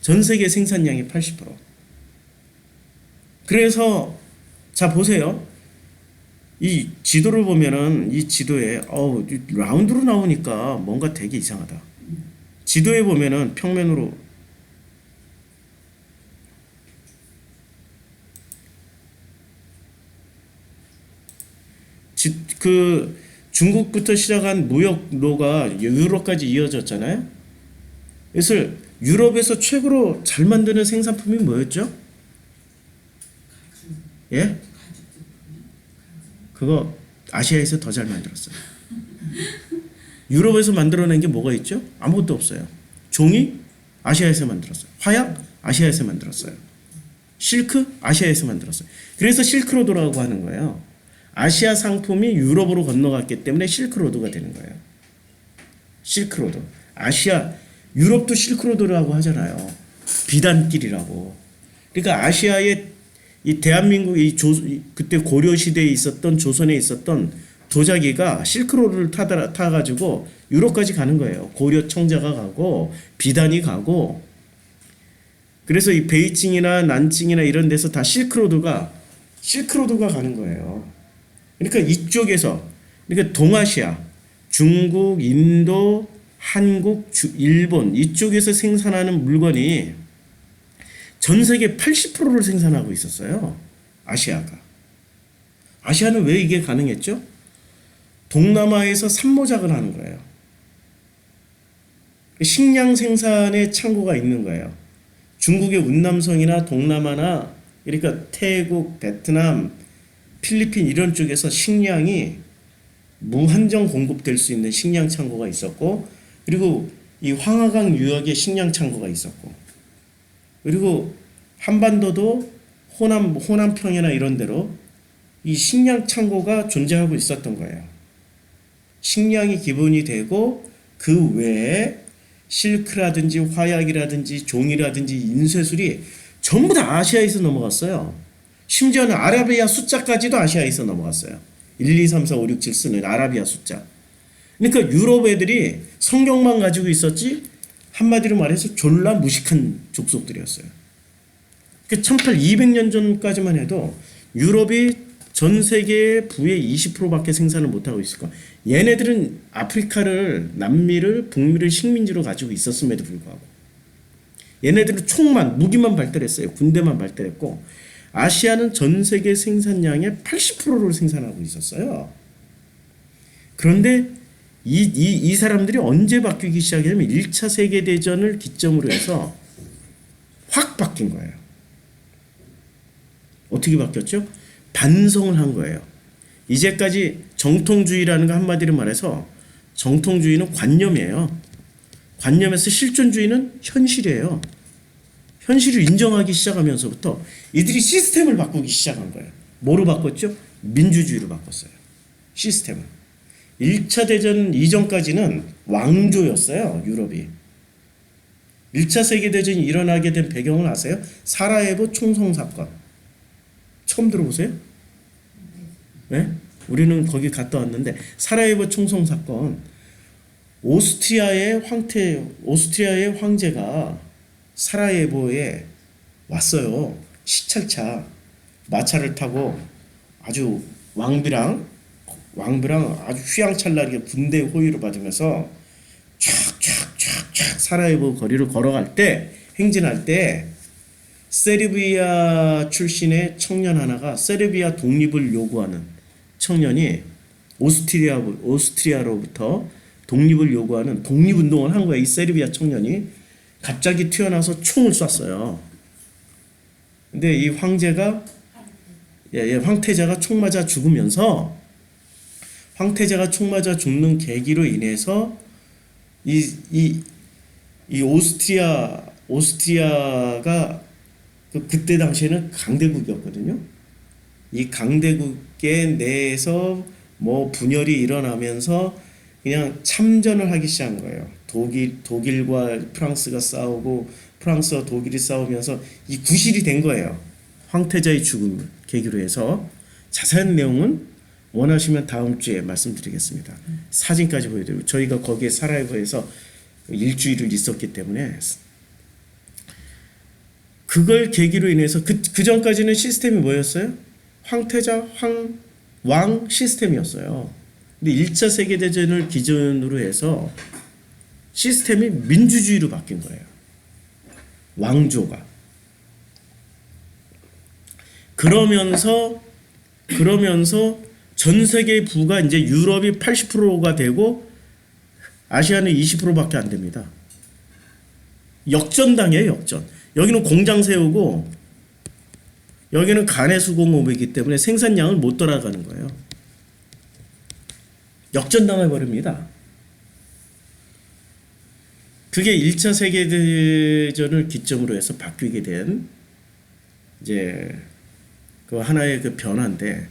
전 세계 생산량이 80%. 그래서 자 보세요. 이 지도를 보면은 이 지도에 라운드로 나오니까 뭔가 되게 이상하다. 지도에 보면은 평면으로 그 중국부터 시작한 무역로가 유럽까지 이어졌잖아요. 그래서 유럽에서 최고로 잘 만드는 생산품이 뭐였죠? 예? 그거 아시아에서 더 잘 만들었어요. 유럽에서 만들어낸 게 뭐가 있죠? 아무것도 없어요. 종이 아시아에서 만들었어요. 화약 아시아에서 만들었어요. 실크 아시아에서 만들었어요. 그래서 실크로드라고 하는 거예요. 아시아 상품이 유럽으로 건너갔기 때문에 실크로드가 되는 거예요. 실크로드. 유럽도 실크로드라고 하잖아요. 비단길이라고. 그러니까 아시아의 이 대한민국 그때 고려 시대에 있었던 조선에 있었던 도자기가 실크로드를 타가지고 유럽까지 가는 거예요. 고려 청자가 가고 비단이 가고. 그래서 이 베이징이나 난징이나 이런 데서 다 실크로드가 가는 거예요. 그러니까 이쪽에서 그러니까 동아시아, 중국, 인도, 한국, 일본 이쪽에서 생산하는 물건이 전 세계 80%를 생산하고 있었어요. 아시아가. 아시아는 왜 이게 가능했죠? 동남아에서 산모작을 하는 거예요. 식량 생산의 창고가 있는 거예요. 중국의 운남성이나 동남아나 그러니까 태국, 베트남, 필리핀 이런 쪽에서 식량이 무한정 공급될 수 있는 식량 창고가 있었고, 그리고 이 황하강 유역에 식량 창고가 있었고, 그리고 한반도도 호남평이나 이런 데로 이 식량 창고가 존재하고 있었던 거예요. 식량이 기본이 되고 그 외에 실크라든지 화약이라든지 종이라든지 인쇄술이 전부 다 아시아에서 넘어갔어요. 심지어는 아라비아 숫자까지도 아시아에서 넘어갔어요. 1, 2, 3, 4, 5, 6, 7 쓰는 아라비아 숫자. 그러니까 유럽 애들이 성경만 가지고 있었지 한마디로 말해서 졸라 무식한 족속들이었어요. 그 1800년 전까지만 해도 유럽이 전 세계의 부의 20%밖에 생산을 못하고 있을까. 얘네들은 아프리카를, 남미를, 북미를 식민지로 가지고 있었음에도 불구하고 얘네들은 총만, 무기만 발달했어요. 군대만 발달했고 아시아는 전 세계 생산량의 80%를 생산하고 있었어요. 그런데 이 사람들이 언제 바뀌기 시작했냐면 1차 세계대전을 기점으로 해서 확 바뀐 거예요. 어떻게 바뀌었죠? 반성을 한 거예요. 이제까지 정통주의라는 거 한마디로 말해서 정통주의는 관념이에요. 관념에서 실존주의는 현실이에요. 현실을 인정하기 시작하면서부터 이들이 시스템을 바꾸기 시작한 거예요. 뭐로 바꿨죠? 민주주의로 바꿨어요. 시스템을. 1차 대전 이전까지는 왕조였어요. 유럽이. 1차 세계대전이 일어나게 된 배경을 아세요? 사라예보 총성 사건. 처음 들어보세요? 네? 우리는 거기 갔다 왔는데 사라예보 총성 사건. 오스트리아의 황제가 사라예보에 왔어요. 시찰차 마차를 타고 아주 왕비랑 아주 휘황찬란하게 군대 호위를 받으면서 촥촥촥촥 사라예보 거리를 걸어갈 때, 행진할 때 세르비아 출신의 청년 하나가 세르비아 독립을 요구하는 청년이 오스트리아로부터 독립을 요구하는 독립운동을 한 거예요. 이 세르비아 청년이 갑자기 튀어나와서 총을 쐈어요. 근데 이 황제가 황태자가 총 맞아 죽으면서 황태자가 총 맞아 죽는 계기로 인해서 이 오스트리아가 그때 당시에는 강대국이었거든요. 이 강대국에 내에서 뭐 분열이 일어나면서 그냥 참전을 하기 시작한 거예요. 독일과 프랑스가 싸우고 프랑스와 독일이 싸우면서 이 구실이 된 거예요. 황태자의 죽음을 계기로 해서. 자세한 내용은 원하시면 다음 주에 말씀드리겠습니다. 사진까지 보여드리고 저희가 거기에 사라예보에서 일주일을 있었기 때문에 그걸 계기로 인해서 그 전까지는 시스템이 뭐였어요? 황태자, 왕 시스템이었어요. 근데 1차 세계대전을 기준으로 해서 시스템이 민주주의로 바뀐 거예요. 왕조가. 그러면서 전 세계의 부가 이제 유럽이 80%가 되고 아시아는 20%밖에 안 됩니다. 역전당해요, 역전. 여기는 공장 세우고 여기는 가내수공업이기 때문에 생산량을 못 따라가는 거예요. 역전당해 버립니다. 그게 1차 세계대전을 기점으로 해서 바뀌게 된 이제 그 하나의 그 변화인데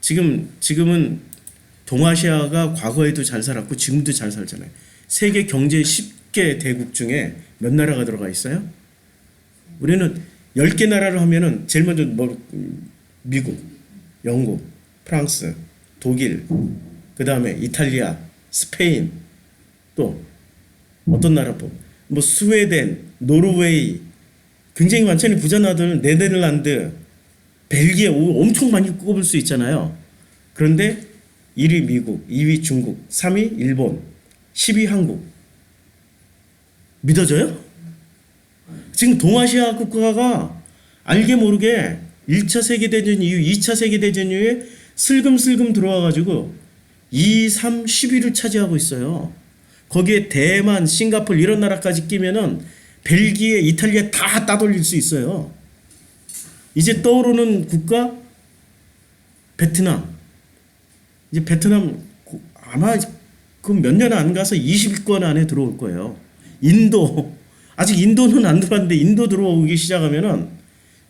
지금은 동아시아가 과거에도 잘 살았고 지금도 잘 살잖아요. 세계 경제 10개 대국 중에 몇 나라가 들어가 있어요? 우리는 10개 나라를 하면은 제일 먼저 미국, 영국, 프랑스, 독일, 그 다음에 이탈리아, 스페인, 또 어떤 나라 뭐 스웨덴, 노르웨이, 굉장히 많잖아요. 부자 나라들, 네덜란드, 벨기에 엄청 많이 꼽을 수 있잖아요. 그런데 1위 미국, 2위 중국, 3위 일본, 10위 한국. 믿어져요? 지금 동아시아 국가가 알게 모르게 1차 세계대전 이후 2차 세계대전 이후에 슬금슬금 들어와가지고 2, 3, 10위를 차지하고 있어요. 거기에 대만, 싱가포르 이런 나라까지 끼면은 벨기에, 이탈리아 다 따돌릴 수 있어요. 이제 떠오르는 국가 베트남. 이제 베트남 아마 그 몇 년 안 가서 20위권 안에 들어올 거예요. 인도. 아직 인도는 안 들어왔는데 인도 들어오기 시작하면은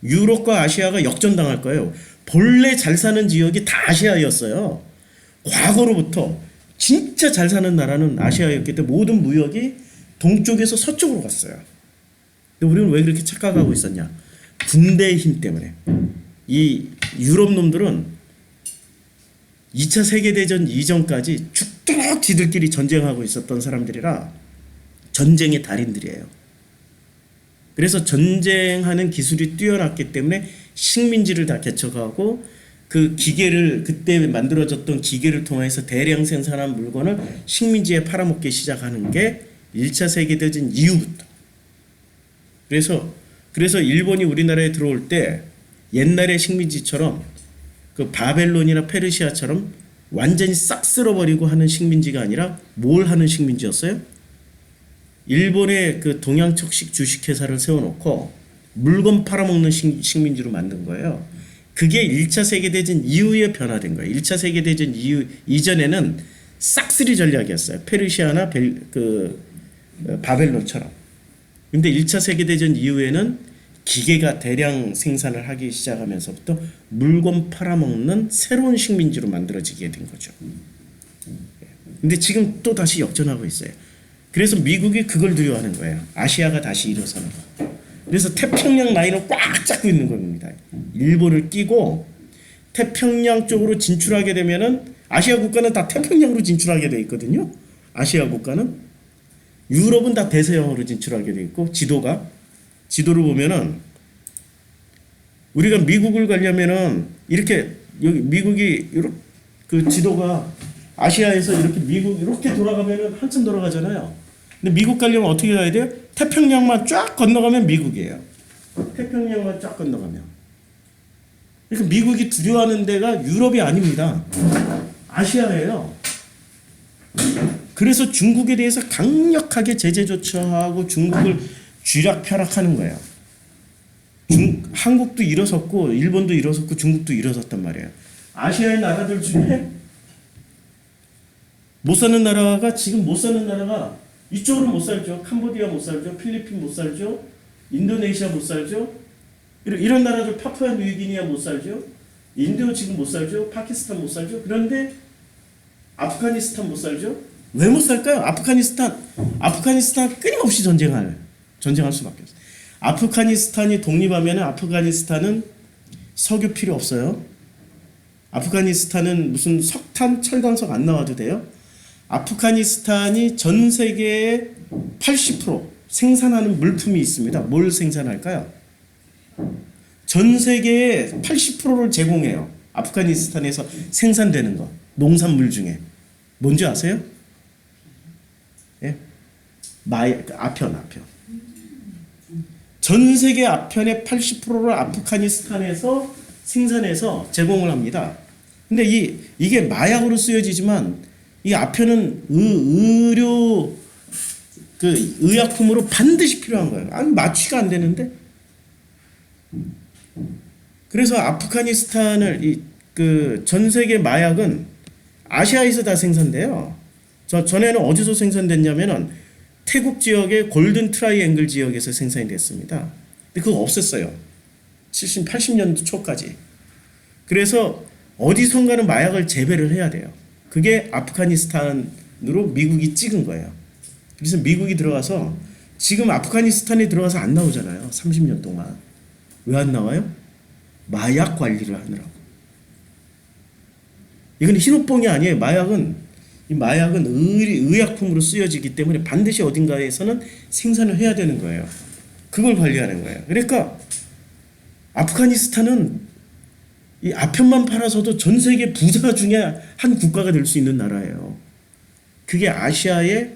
유럽과 아시아가 역전당할 거예요. 본래 잘 사는 지역이 다 아시아였어요. 과거로부터 진짜 잘 사는 나라는 아시아였기 때문에 모든 무역이 동쪽에서 서쪽으로 갔어요. 근데 우리는 왜 그렇게 착각하고 있었냐? 군대의 힘 때문에. 이 유럽 놈들은 2차 세계대전 이전까지 죽도록 지들끼리 전쟁하고 있었던 사람들이라 전쟁의 달인들이에요. 그래서 전쟁하는 기술이 뛰어났기 때문에 식민지를 다 개척하고 그 기계를 그때 만들어졌던 기계를 통해서 대량 생산한 물건을 식민지에 팔아먹기 시작하는 게 1차 세계대전 이후부터. 그래서 일본이 우리나라에 들어올 때 옛날의 식민지처럼 그 바벨론이나 페르시아처럼 완전히 싹 쓸어버리고 하는 식민지가 아니라 뭘 하는 식민지였어요? 일본의 그 동양척식 주식회사를 세워놓고 물건 팔아먹는 식민지로 만든 거예요. 그게 1차 세계대전 이후에 변화된 거예요. 1차 세계대전 이전에는 싹쓸이 전략이었어요. 페르시아나 바벨론처럼. 근데 1차 세계대전 이후에는 기계가 대량 생산을 하기 시작하면서부터 물건 팔아먹는 새로운 식민지로 만들어지게 된 거죠. 근데 지금 또 다시 역전하고 있어요. 그래서 미국이 그걸 두려워하는 거예요. 아시아가 다시 일어서는 거. 그래서 태평양 라인을 꽉 잡고 있는 겁니다. 일본을 끼고 태평양 쪽으로 진출하게 되면은 아시아 국가는 다 태평양으로 진출하게 돼 있거든요. 아시아 국가는 유럽은 다 대서양으로 진출하게 돼 있고 지도를 보면은 우리가 미국을 가려면은 이렇게 여기 미국이 이렇게 그 지도가 아시아에서 이렇게 미국 이렇게 돌아가면은 한참 돌아가잖아요. 근데 미국 가려면 어떻게 가야 돼요? 태평양만 쫙 건너가면 미국이에요. 태평양만 쫙 건너가면. 그러니까 미국이 두려워하는 데가 유럽이 아닙니다. 아시아예요. 그래서 중국에 대해서 강력하게 제재 조처하고 중국을 쥐락펴락하는 거예요. 한국도 일어섰고 일본도 일어섰고 중국도 일어섰단 말이에요. 아시아의 나라들 중에 못 사는 나라가 지금 못 사는 나라가 이쪽으로 못 살죠. 캄보디아 못 살죠. 필리핀 못 살죠. 인도네시아 못 살죠. 이런 나라들 파푸아 뉴기니아 못 살죠. 인도 지금 못 살죠. 파키스탄 못 살죠. 그런데 아프가니스탄 못 살죠. 왜 못 살까요? 아프가니스탄 끊임없이 전쟁할 수밖에 없어요. 아프가니스탄이 독립하면 아프가니스탄은 석유 필요 없어요. 아프가니스탄은 무슨 석탄, 철강석 안 나와도 돼요. 아프가니스탄이 전 세계의 80% 생산하는 물품이 있습니다. 뭘 생산할까요? 전 세계의 80%를 제공해요. 아프가니스탄에서 생산되는 거. 농산물 중에. 뭔지 아세요? 예? 아편. 전 세계 아편의 80%를 아프가니스탄에서 생산해서 제공을 합니다. 근데 이게 마약으로 쓰여지지만 이 아편은 의료 의약품으로 반드시 필요한 거예요. 아니 마취가 안 되는데. 그래서 아프가니스탄을 전 세계 마약은 아시아에서 다 생산돼요. 전에는 어디서 생산됐냐면은 태국 지역의 골든 트라이앵글 지역에서 생산이 됐습니다. 근데 그거 없앴어요. 70, 80년도 초까지. 그래서 어디선가는 마약을 재배를 해야 돼요. 그게 아프가니스탄으로 미국이 찍은 거예요. 그래서 미국이 들어가서 지금 아프가니스탄에 들어가서 안 나오잖아요. 30년 동안. 왜 안 나와요? 마약 관리를 하느라고. 이건 희노뽕이 아니에요. 마약은 의약품으로 쓰여지기 때문에 반드시 어딘가에서는 생산을 해야 되는 거예요. 그걸 관리하는 거예요. 그러니까 아프가니스탄은 이 아편만 팔아서도 전 세계 부자 중에 한 국가가 될 수 있는 나라예요. 그게 아시아에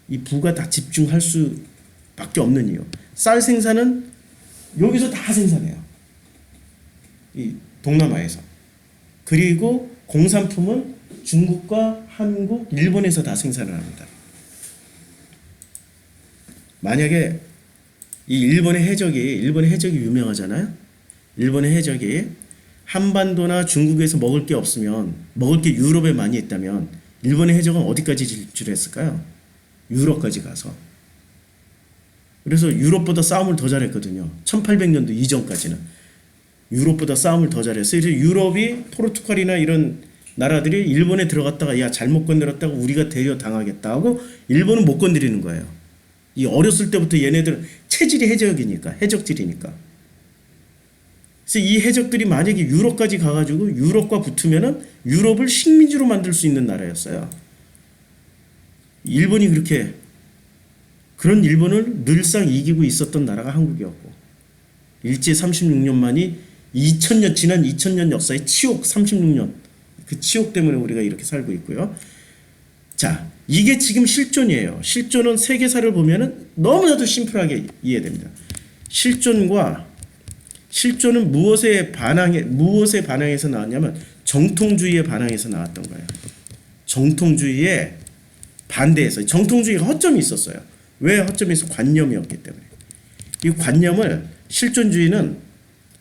이 부가 다 집중할 수밖에 없는 이유. 쌀 생산은 여기서 다 생산해요. 이 동남아에서. 그리고 공산품은 중국과 한국, 일본에서 다 생산을 합니다. 만약에 이 일본의 해적이 유명하잖아요. 일본의 해적이 한반도나 중국에서 먹을 게 없으면, 먹을 게 유럽에 많이 있다면 일본의 해적은 어디까지 진출했을까요? 유럽까지 가서. 그래서 유럽보다 싸움을 더 잘했거든요. 1800년도 이전까지는 유럽보다 싸움을 더 잘했어요. 그래서 유럽이 포르투갈이나 이런 나라들이 일본에 들어갔다가 야 잘못 건드렸다고 우리가 대려 당하겠다 하고 일본은 못 건드리는 거예요. 이 어렸을 때부터 얘네들은 체질이 해적질이니까. 그래서 이 해적들이 만약에 유럽까지 가가지고 유럽과 붙으면은 유럽을 식민지로 만들 수 있는 나라였어요. 일본이 그렇게 그런 일본을 늘상 이기고 있었던 나라가 한국이었고 일제 36년 만이 2000년 지난 2000년 역사의 치욕 36년 그 치욕 때문에 우리가 이렇게 살고 있고요. 자, 이게 지금 실존이에요. 실존은 세계사를 보면은 너무나도 심플하게 이해됩니다. 실존은 무엇에 반항해서 나왔냐면 정통주의에 반항해서 나왔던 거예요. 정통주의에 반대해서 정통주의가 허점이 있었어요. 왜 허점이 있어? 관념이었기 때문에. 이 관념을 실존주의는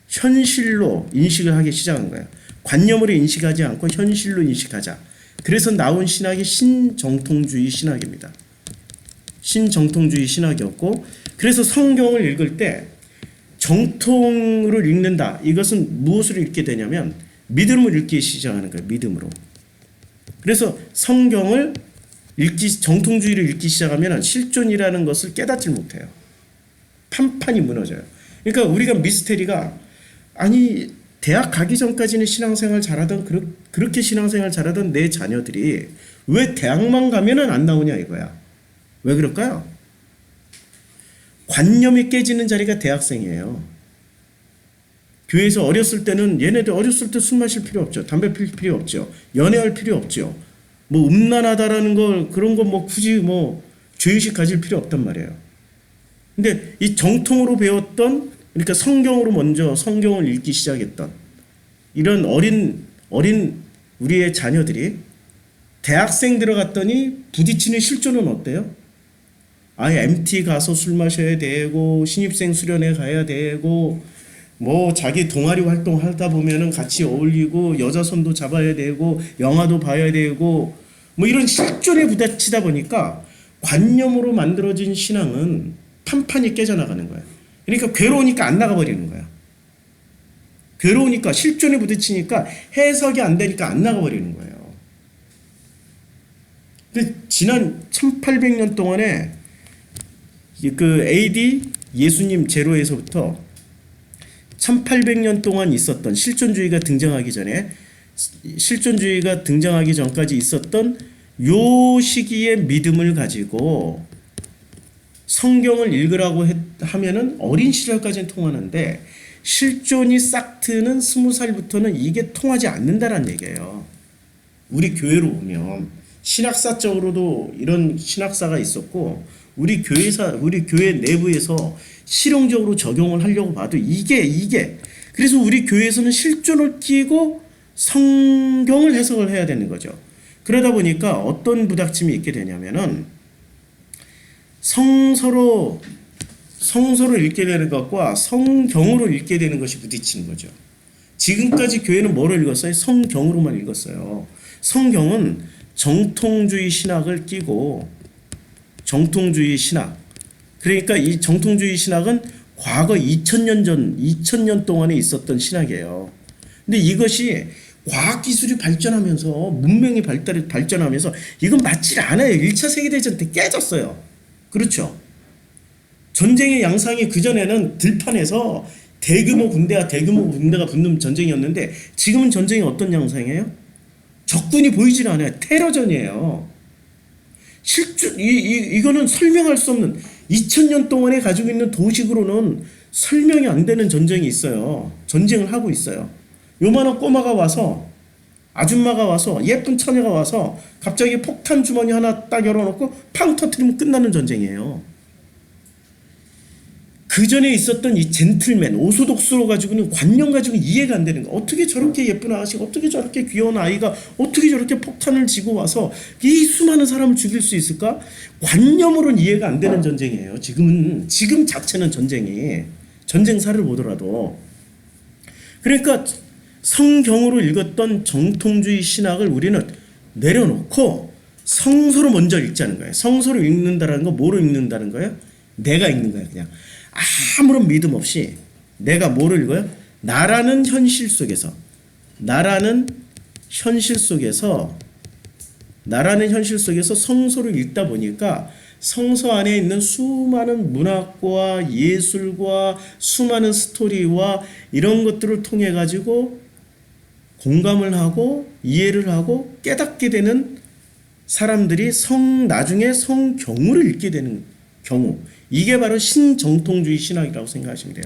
현실로 인식을 하기 시작한 거예요. 관념으로 인식하지 않고 현실로 인식하자. 그래서 나온 신학이 신정통주의 신학입니다. 신정통주의 신학이었고 그래서 성경을 읽을 때 정통으로 읽는다. 이것은 무엇으로 읽게 되냐면 믿음으로 읽기 시작하는 거예요. 믿음으로. 그래서 성경을 정통주의로 읽기 시작하면 실존이라는 것을 깨닫지 못해요. 판판이 무너져요. 그러니까 우리가 미스테리가 아니 대학 가기 전까지는 신앙생활 잘하던 그렇게 신앙생활 잘하던 내 자녀들이 왜 대학만 가면은 안 나오냐 이거야. 왜 그럴까요? 관념이 깨지는 자리가 대학생이에요. 교회에서 어렸을 때는 얘네들 어렸을 때 술 마실 필요 없죠. 담배 필 필요 없죠. 연애할 필요 없죠. 뭐 음란하다라는 걸 그런 거 뭐 굳이 뭐 죄의식 가질 필요 없단 말이에요. 근데 이 정통으로 배웠던 그러니까 성경으로 먼저 성경을 읽기 시작했던 이런 어린 우리의 자녀들이 대학생 들어갔더니 부딪히는 실존은 어때요? 아예 MT 가서 술 마셔야 되고 신입생 수련회 가야 되고 뭐 자기 동아리 활동하다 보면은 같이 어울리고 여자 손도 잡아야 되고 영화도 봐야 되고 뭐 이런 실존에 부딪히다 보니까 관념으로 만들어진 신앙은 판판이 깨져나가는 거예요. 그러니까 괴로우니까 안 나가버리는 거야. 괴로우니까 실존에 부딪히니까 해석이 안 되니까 안 나가버리는 거예요. 근데 지난 1800년 동안에 그 AD 예수님 제로에서부터 1800년 동안 있었던 실존주의가 등장하기 전까지 있었던 요 시기의 믿음을 가지고 성경을 읽으라고 하면은 어린 시절까지는 통하는데 실존이 싹 트는 20살부터는 이게 통하지 않는다는 얘기예요. 우리 교회로 보면 신학사적으로도 이런 신학사가 있었고 우리 교회 내부에서 실용적으로 적용을 하려고 봐도 이게 그래서 우리 교회에서는 실존을 끼고 성경을 해석을 해야 되는 거죠. 그러다 보니까 어떤 부닥침이 있게 되냐면은 성서로 읽게 되는 것과 성경으로 읽게 되는 것이 부딪히는 거죠. 지금까지 교회는 뭐로 읽었어요? 성경으로만 읽었어요. 성경은 정통주의 신학을 끼고 정통주의 신학. 그러니까 이 정통주의 신학은 과거 2000년 동안에 있었던 신학이에요. 근데 이것이 과학기술이 발전하면서 문명이 발전하면서 이건 맞지 않아요. 1차 세계대전 때 깨졌어요. 그렇죠. 전쟁의 양상이 그전에는 들판에서 대규모 군대가 붙는 전쟁이었는데 지금은 전쟁이 어떤 양상이에요? 적군이 보이질 않아요. 테러전이에요. 이거는 설명할 수 없는 2000년 동안에 가지고 있는 도식으로는 설명이 안 되는 전쟁이 있어요. 전쟁을 하고 있어요. 요만한 꼬마가 와서 아줌마가 와서 예쁜 처녀가 와서 갑자기 폭탄 주머니 하나 딱 열어놓고 팡 터트리면 끝나는 전쟁이에요. 그 전에 있었던 이 젠틀맨, 오소독스로 가지고는 관념 가지고 이해가 안 되는 거. 어떻게 저렇게 예쁜 아가씨가, 어떻게 저렇게 귀여운 아이가, 어떻게 저렇게 폭탄을 지고 와서 이 수많은 사람을 죽일 수 있을까? 관념으로는 이해가 안 되는 전쟁이에요. 지금 자체는 전쟁사를 보더라도. 그러니까 성경으로 읽었던 정통주의 신학을 우리는 내려놓고 성서로 먼저 읽자는 거예요. 성서로 읽는다는 거 뭐로 읽는다는 거예요? 내가 읽는 거예요. 그냥 아무런 믿음 없이 내가 뭐를 읽어요? 나라는 현실 속에서 성서를 읽다 보니까 성서 안에 있는 수많은 문학과 예술과 수많은 스토리와 이런 것들을 통해 가지고 공감을 하고 이해를 하고 깨닫게 되는 사람들이 나중에 성경을 읽게 되는 경우, 이게 바로 신정통주의 신학이라고 생각하시면 돼요.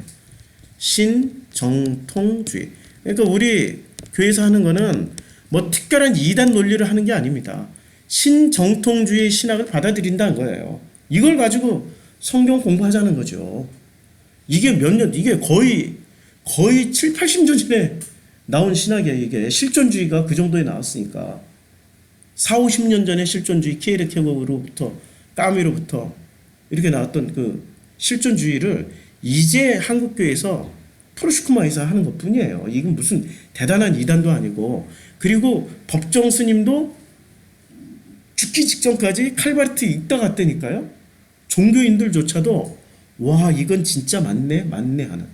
신정통주의. 그러니까 우리 교회에서 하는 거는 뭐 특별한 이단 논리를 하는 게 아닙니다. 신정통주의 신학을 받아들인다는 거예요. 이걸 가지고 성경 공부하자는 거죠. 이게 이게 거의 7, 80년 전에 나온 신학이에요. 이게 실존주의가 그 정도에 나왔으니까 4, 50년 전에 실존주의 케이르케고르로부터 까미로부터 이렇게 나왔던 그 실존주의를 이제 한국교회에서 프로슈크마에서 하는 것 뿐이에요. 이건 무슨 대단한 이단도 아니고, 그리고 법정 스님도 죽기 직전까지 칼바르트 읽다 갔다니까요. 종교인들조차도 와 이건 진짜 맞네 하는.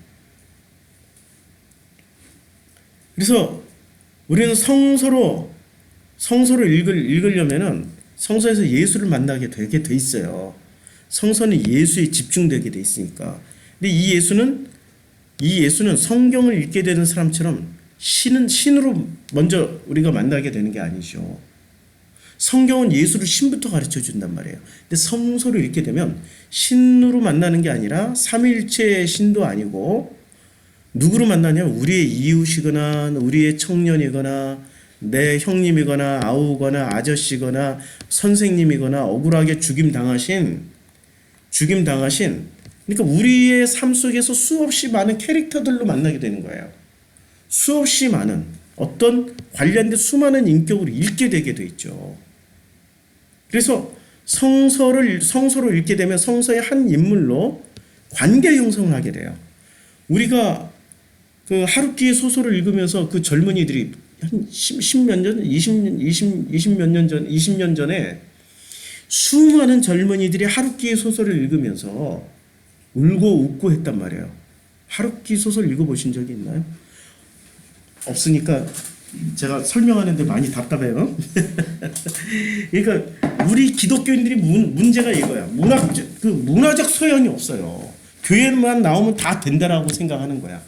그래서 우리는 성서를 읽으려면은 성서에서 예수를 만나게 되게 돼 있어요. 성서는 예수에 집중되게 돼 있으니까. 근데 이 예수는 성경을 읽게 되는 사람처럼 신으로 먼저 우리가 만나게 되는 게 아니죠. 성경은 예수를 신부터 가르쳐 준단 말이에요. 근데 성서를 읽게 되면 신으로 만나는 게 아니라 삼위일체의 신도 아니고 누구로 만나냐면 우리의 이웃이거나 우리의 청년이거나 내 형님이거나 아우거나 아저씨거나 선생님이거나 억울하게 죽임당하신 그러니까 우리의 삶 속에서 수없이 많은 캐릭터들로 만나게 되는 거예요. 수없이 많은 어떤 관련된 수많은 인격으로 읽게 되게 돼 있죠. 그래서 성서를 읽게 되면 성서의 한 인물로 관계 형성을 하게 돼요. 우리가 그 하루키의 소설을 읽으면서 그 젊은이들이 한 10몇 년, 20년 전에 수많은 젊은이들이 하루키의 소설을 읽으면서 울고 웃고 했단 말이에요. 하루키 소설 읽어보신 적이 있나요? 없으니까 제가 설명하는데 많이 답답해요. 그러니까 우리 기독교인들이 문제가 이거야. 문화적 소양이 없어요. 교회만 나오면 다 된다라고 생각하는 거야.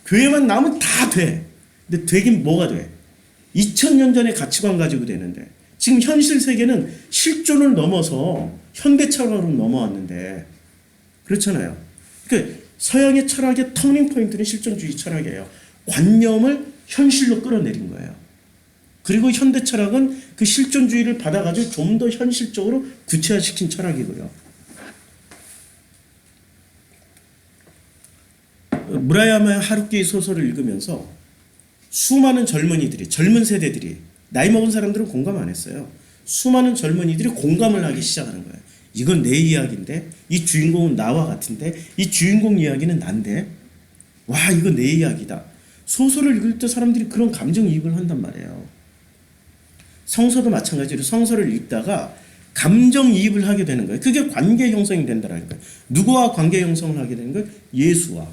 교회만 나오면 다 돼. 근데 되긴 뭐가 돼? 2000년 전의 가치관 가지고 되는데 지금 현실 세계는 실존을 넘어서 현대 철학으로 넘어왔는데 그렇잖아요. 그러니까 서양의 철학의 터닝 포인트는 실존주의 철학이에요. 관념을 현실로 끌어내린 거예요. 그리고 현대 철학은 그 실존주의를 받아가지고 좀 더 현실적으로 구체화시킨 철학이고요. 무라야마 하루키의 소설을 읽으면서 수많은 젊은 세대들이, 나이 먹은 사람들은 공감 안 했어요. 수많은 젊은이들이 공감을 하기 시작하는 거예요. 이건 내 이야기인데, 이 주인공은 나와 같은데, 이 주인공 이야기는 난데, 와 이거 내 이야기다. 소설을 읽을 때 사람들이 그런 감정이입을 한단 말이에요. 성서도 마찬가지로 성서를 읽다가 감정이입을 하게 되는 거예요. 그게 관계 형성이 된다라는 거예요. 누구와 관계 형성을 하게 되는 거예요? 예수와.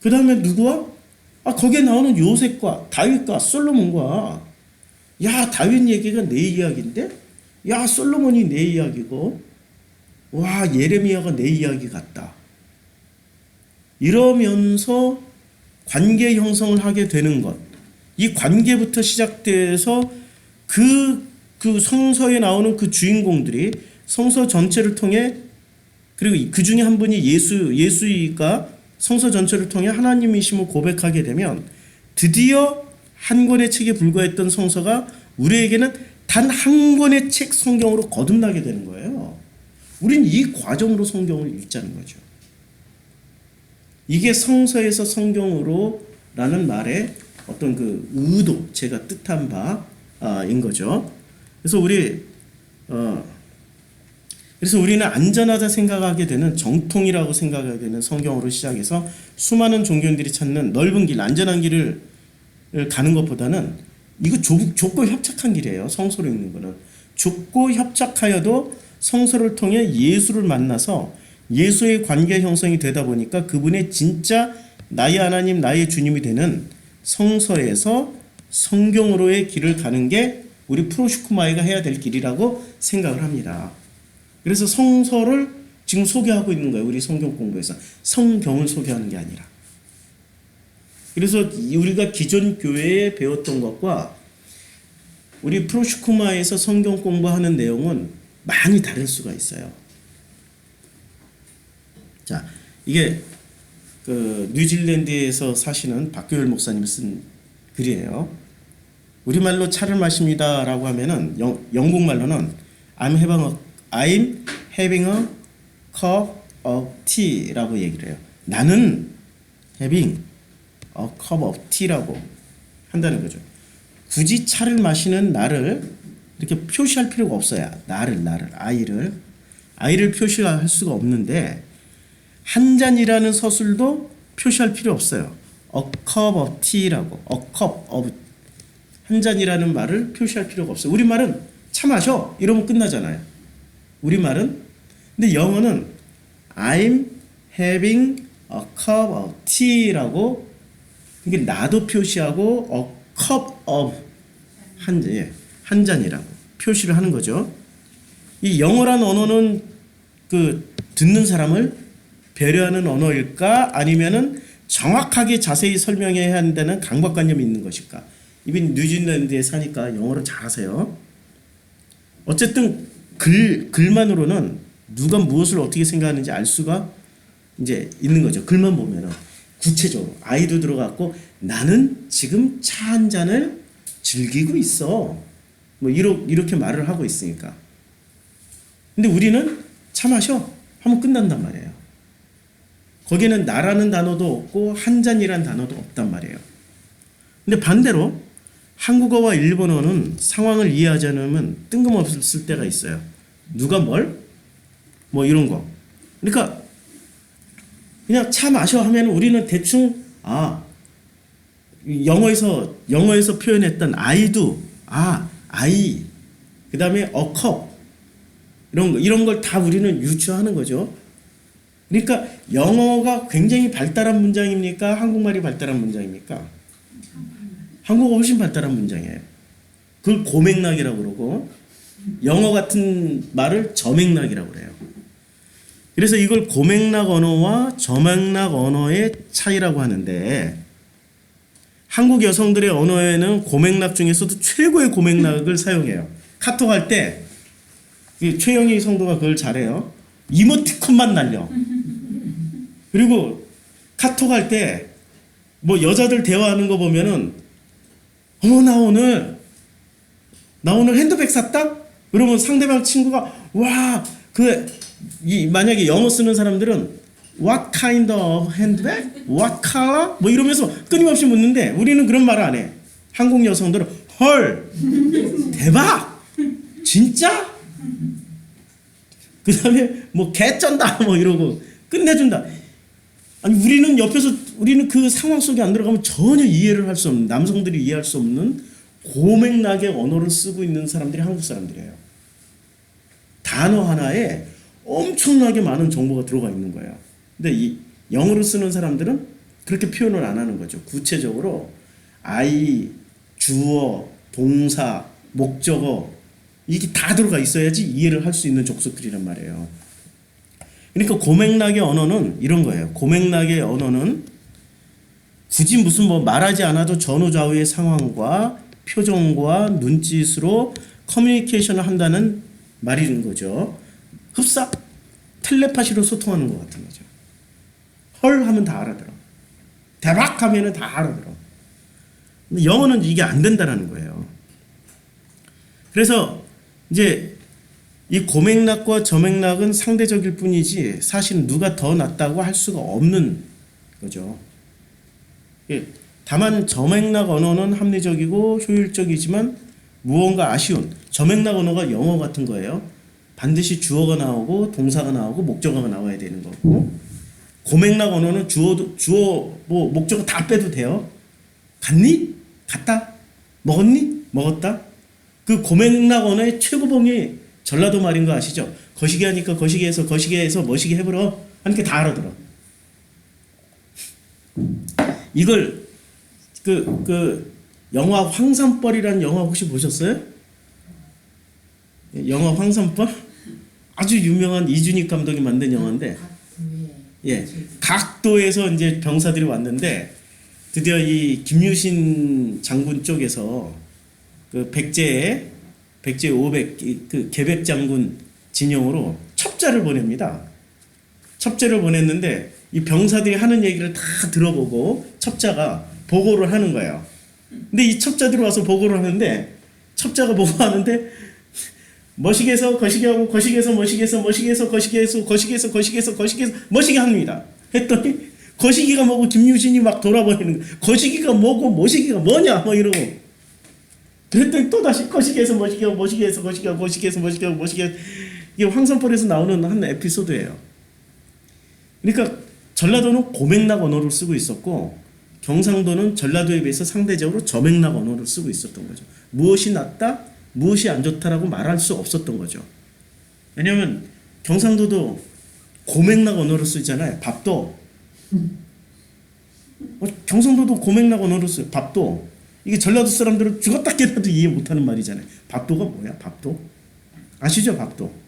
그 다음에 누구와? 거기에 나오는 요셉과 다윗과 솔로몬과. 야 다윗 얘기가 내 이야기인데? 야 솔로몬이 내 이야기고, 와 예레미야가 내 이야기 같다. 이러면서 관계 형성을 하게 되는 것. 이 관계부터 시작돼서 그 성서에 나오는 그 주인공들이 성서 전체를 통해, 그리고 그 중에 한 분이 예수이가 성서 전체를 통해 하나님이심을 고백하게 되면 드디어 한 권의 책에 불과했던 성서가 우리에게는 단 한 권의 책 성경으로 거듭나게 되는 거예요. 우린 이 과정으로 성경을 읽자는 거죠. 이게 성서에서 성경으로 라는 말의 어떤 그 의도, 제가 뜻한 바인 거죠. 그래서 우리는 안전하다 생각하게 되는, 정통이라고 생각하게 되는 성경으로 시작해서 수많은 종교인들이 찾는 넓은 길, 안전한 길을 가는 것보다는 이거 좁고 협착한 길이에요. 성서를 읽는 거는 좁고 협착하여도 성서를 통해 예수를 만나서 예수의 관계 형성이 되다 보니까 그분의 진짜 나의 하나님, 나의 주님이 되는 성서에서 성경으로의 길을 가는 게 우리 프로슈크마이가 해야 될 길이라고 생각을 합니다. 그래서 성서를 지금 소개하고 있는 거예요. 우리 성경 공부에서 성경을 소개하는 게 아니라. 그래서 우리가 기존 교회에 배웠던 것과 우리 프로슈쿠마에서 성경 공부하는 내용은 많이 다를 수가 있어요. 자, 이게 그 뉴질랜드에서 사시는 박교율 목사님이 쓴 글이에요. 우리말로 차를 마십니다라고 하면은 영국말로는 I'm having a cup of tea라고 얘기를 해요. 나는 having a cup of tea라고 한다는 거죠. 굳이 차를 마시는 나를 이렇게 표시할 필요가 없어요. 나를 아이를 표시할 수가 없는데 한 잔이라는 서술도 표시할 필요 없어요. A cup of tea라고 a cup of 한 잔이라는 말을 표시할 필요가 없어요. 우리말은 차 마셔 이러면 끝나잖아요. 우리말은. 근데 영어는 I'm having a cup of tea라고 이게 나도 표시하고 a cup of 한 잔이라고 표시를 하는 거죠. 이 영어란 언어는 그 듣는 사람을 배려하는 언어일까 아니면은 정확하게 자세히 설명해야 한다는 강박관념이 있는 것일까? 이분 뉴질랜드에 사니까 영어를 잘하세요. 어쨌든 글만으로는 누가 무엇을 어떻게 생각하는지 알 수가 이제 있는 거죠. 글만 보면은 구체적으로 아이도 들어갔고 나는 지금 차 한 잔을 즐기고 있어. 뭐 이렇게 말을 하고 있으니까. 근데 우리는 차 마셔 하면 끝난단 말이에요. 거기에는 나라는 단어도 없고 한 잔이란 단어도 없단 말이에요. 근데 반대로 한국어와 일본어는 상황을 이해하지 않으면 뜬금없을 때가 있어요. 누가 뭘? 뭐 이런 거. 그러니까 그냥 차 마셔 하면 우리는 대충 영어에서 표현했던 아이도 아이 그다음에 어컵 이런 걸 다 우리는 유추하는 거죠. 그러니까 영어가 굉장히 발달한 문장입니까? 한국말이 발달한 문장입니까? 한국어가 훨씬 발달한 문장이에요. 그걸 고맥락이라고 그러고 영어 같은 말을 저맥락이라고 그래요. 그래서 이걸 고맥락 언어와 저맥락 언어의 차이라고 하는데 한국 여성들의 언어에는 고맥락 중에서도 최고의 고맥락을 사용해요. 카톡 할 때 최영희 성도가 그걸 잘해요. 이모티콘만 날려. 그리고 카톡 할 때 뭐 여자들 대화하는 거 보면은 나 오늘 핸드백 샀다? 그러면 상대방 친구가 만약에 영어 쓰는 사람들은 What kind of handbag? What color? 뭐 이러면서 끊임없이 묻는데 우리는 그런 말을 안 해. 한국 여성들은 헐 대박 진짜? 그 다음에 뭐 개쩐다 뭐 이러고 끝내준다. 아니 우리는 그 상황 속에 안 들어가면 전혀 이해를 할 수 없는 남성들이 이해할 수 없는 고맥락의 언어를 쓰고 있는 사람들이 한국 사람들이에요. 단어 하나에 엄청나게 많은 정보가 들어가 있는 거예요. 근데 이 영어로 쓰는 사람들은 그렇게 표현을 안 하는 거죠. 구체적으로 아이, 주어, 동사, 목적어 이게 다 들어가 있어야지 이해를 할 수 있는 족속들이란 말이에요. 그러니까 고맥락의 언어는 이런 거예요. 고맥락의 언어는 굳이 무슨 뭐 말하지 않아도 전후좌우의 상황과 표정과 눈짓으로 커뮤니케이션을 한다는 말인 거죠. 흡사 텔레파시로 소통하는 것 같은 거죠. 헐 하면 다 알아들어. 대박 하면은 다 알아들어. 근데 영어는 이게 안 된다라는 거예요. 그래서 이제 이 고맥락과 저맥락은 상대적일 뿐이지 사실 누가 더 낫다고 할 수가 없는 거죠. 다만 저맥락 언어는 합리적이고 효율적이지만 무언가 아쉬운 저맥락 언어가 영어 같은 거예요. 반드시 주어가 나오고 동사가 나오고 목적어가 나와야 되는 거고 고맥락 언어는 주어 뭐 목적어 다 빼도 돼요. 갔니? 갔다. 먹었니? 먹었다. 그 고맥락 언어의 최고봉이 전라도 말인 거 아시죠? 거시기 하니까 거시기에서 머시기 해버려 하니까 다 알아들어. 이걸 영화 황산벌이라는 영화 혹시 보셨어요? 영화 황산벌? 아주 유명한 이준익 감독이 만든 영화인데, 예, 각도에서 이제 병사들이 왔는데 드디어 이 김유신 장군 쪽에서 그 백제 500 그 계백 장군 진영으로 첩자를 보냅니다. 첩자를 보냈는데 이 병사들이 하는 얘기를 다 들어보고 첩자가 보고를 하는 거예요. 근데 이 첩자들이 와서 보고를 하는데 첩자가 보고하는데 머시기에서 거시기하고 거시기에서 머시기에서 머시기에서 거시기에서 거시기에서 거시기에서 거시기에서 머시기 합니다. 했더니 거시기가 뭐고 김유신이 막 돌아버리는 거예요. 거시기가 뭐고 머시기가 뭐냐 뭐 이러고 그랬더니 또다시 거시기에서 머시기하고 머시기에서 거시기하고 거시기에서 머시기하고 머시기하고 이게 황선벌에서 나오는 한 에피소드예요. 그러니까 전라도는 고맥락 언어를 쓰고 있었고 경상도는 전라도에 비해서 상대적으로 저맥락 언어를 쓰고 있었던 거죠. 무엇이 낫다, 무엇이 안 좋다라고 말할 수 없었던 거죠. 왜냐하면 경상도도 고맥락 언어를 쓰잖아요. 밥도. 경상도도 고맥락 언어를 써요. 밥도. 이게 전라도 사람들은 죽었다 깨라도 이해 못하는 말이잖아요. 밥도가 뭐야? 밥도? 아시죠? 밥도.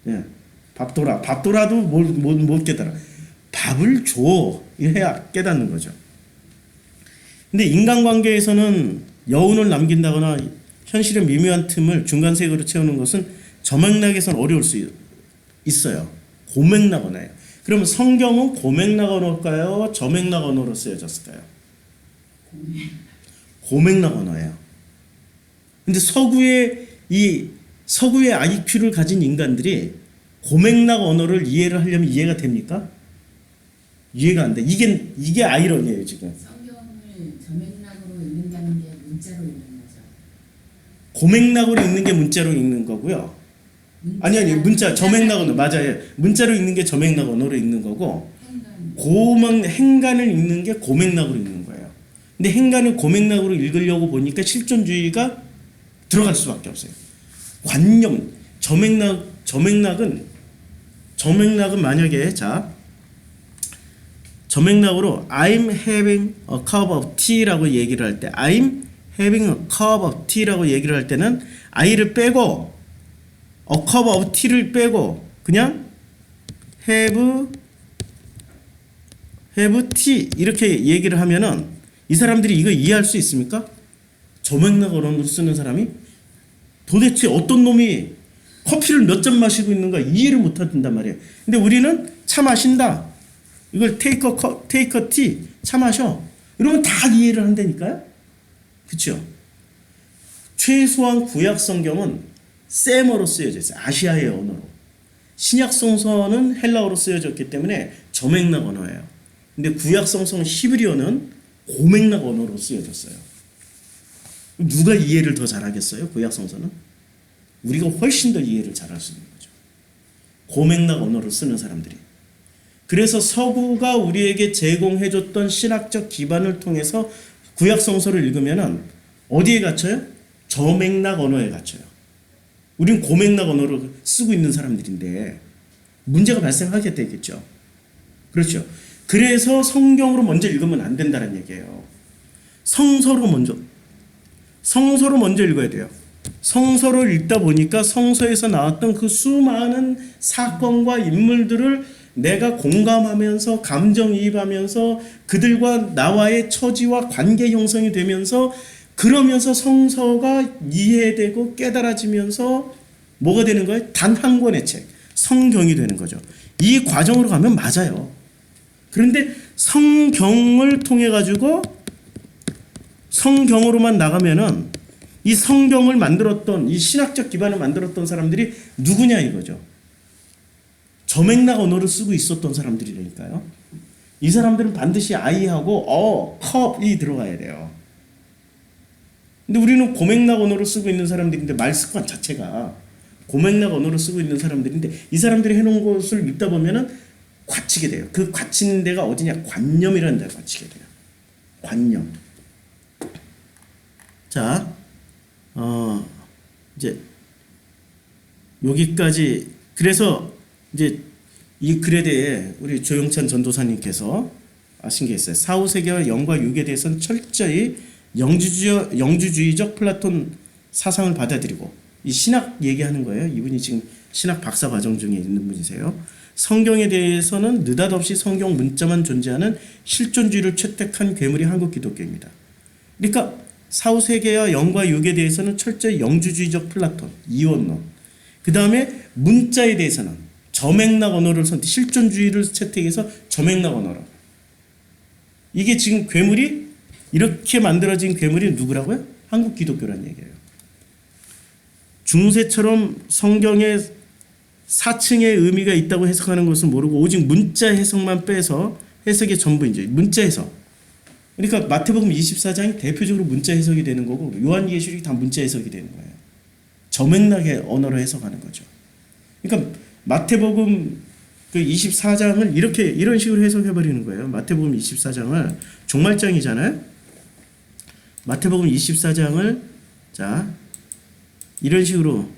예, 밥도라. 밥도라도 못 깨달아. 밥을 줘. 이래야 깨닫는 거죠. 근데 인간관계에서는 여운을 남긴다거나 현실의 미묘한 틈을 중간색으로 채우는 것은 저맥락에서는 어려울 수 있어요. 고맥락 언어예요. 그러면 성경은 고맥락 언어일까요? 저맥락 언어로 쓰여졌을까요? 고맥락 언어예요. 근데 서구의 IQ를 가진 인간들이 고맥락 언어를 이해를 하려면 이해가 됩니까? 이해가 안 돼. 이게 아이러니예요, 지금. 성경을 저맥락으로 읽는다는 게 문자로 읽는 거죠. 고맥락으로 읽는 게 문자로 읽는 거고요. 아니 문자 저맥락 언어 맞아요. 문자로 읽는 게 저맥락 언어로 읽는 거고 행간을 읽는 게 고맥락으로 읽는 거예요. 근데 행간을 고맥락으로 읽으려고 보니까 실존주의가 들어갈 수밖에 없어요. 관념 저맥락은 만약에 저맥락으로 I'm having a cup of tea라고 얘기를 할 때 I'm having a cup of tea라고 얘기를 할 때는 I를 빼고 a cup of tea를 빼고 그냥 have tea 이렇게 얘기를 하면은 이 사람들이 이거 이해할 수 있습니까? 저맥락 언어로 쓰는 사람이 도대체 어떤 놈이 커피를 몇 잔 마시고 있는가 이해를 못 한단 말이에요. 근데 우리는 차 마신다. 이걸 take a tea, 차 마셔. 이러면 다 이해를 한다니까요. 그렇죠? 최소한 구약 성경은 세머로 쓰여져 있어요. 아시아의 언어로. 신약 성서는 헬라어로 쓰여졌기 때문에 저맥락 언어예요. 근데 구약 성서는 히브리어는 고맥락 언어로 쓰여졌어요. 누가 이해를 더 잘하겠어요? 구약 성서는? 우리가 훨씬 더 이해를 잘할 수 있는 거죠. 고맥락 언어를 쓰는 사람들이. 그래서 서구가 우리에게 제공해줬던 신학적 기반을 통해서 구약 성서를 읽으면은 어디에 갇혀요? 저맥락 언어에 갇혀요. 우린 고맥락 언어를 쓰고 있는 사람들인데 문제가 발생하게 되겠죠. 그렇죠. 그래서 성경으로 먼저 읽으면 안 된다는 얘기예요. 성서로 먼저 읽어야 돼요. 성서를 읽다 보니까 성서에서 나왔던 그 수많은 사건과 인물들을 내가 공감하면서 감정이입하면서 그들과 나와의 처지와 관계 형성이 되면서 그러면서 성서가 이해되고 깨달아지면서 뭐가 되는 거예요? 단 한 권의 책, 성경이 되는 거죠. 이 과정으로 가면 맞아요. 그런데 성경을 통해 가지고 성경으로만 나가면은 이 성경을 만들었던 이 신학적 기반을 만들었던 사람들이 누구냐 이거죠. 저맥락 언어를 쓰고 있었던 사람들이라니까요. 이 사람들은 반드시 I하고 컵이 들어가야 돼요. 근데 우리는 고맥락 언어를 쓰고 있는 사람들인데 말 습관 자체가 고맥락 언어를 쓰고 있는 사람들인데 이 사람들이 해놓은 것을 읽다 보면은 갇히게 돼요. 그 갇히는 데가 어디냐? 관념이라는 데가 갇히게 돼요. 관념. 자, 이제 여기까지. 그래서 이제 이 글에 대해 우리 조영찬 전도사님께서 하신 게 있어요. 사후세계와 영과 육에 대해서는 철저히 영주주의적 플라톤 사상을 받아들이고 이 신학 얘기하는 거예요. 이분이 지금 신학 박사 과정 중에 있는 분이세요. 성경에 대해서는 느닷없이 성경 문자만 존재하는 실존주의를 채택한 괴물이 한국 기독교입니다. 그러니까 사후세계와 영과 육에 대해서는 철저히 영주주의적 플라톤, 이원론. 그 다음에 문자에 대해서는 저맥락 언어를 실존주의를 채택해서 저맥락 언어로. 이게 지금 괴물이 이렇게 만들어진 괴물이 누구라고요? 한국 기독교란 얘기예요. 중세처럼 성경에 4층의 의미가 있다고 해석하는 것을 모르고 오직 문자 해석만 빼서 해석의 전부이죠. 문자 해석. 그러니까 마태복음 24장이 대표적으로 문자 해석이 되는 거고 요한계시록이 다 문자 해석이 되는 거예요. 저맥락의 언어로 해석하는 거죠. 그러니까 마태복음 그 24장을 이런 식으로 해석해 버리는 거예요. 마태복음 24장을 종말장이잖아요. 마태복음 24장을 자 이런 식으로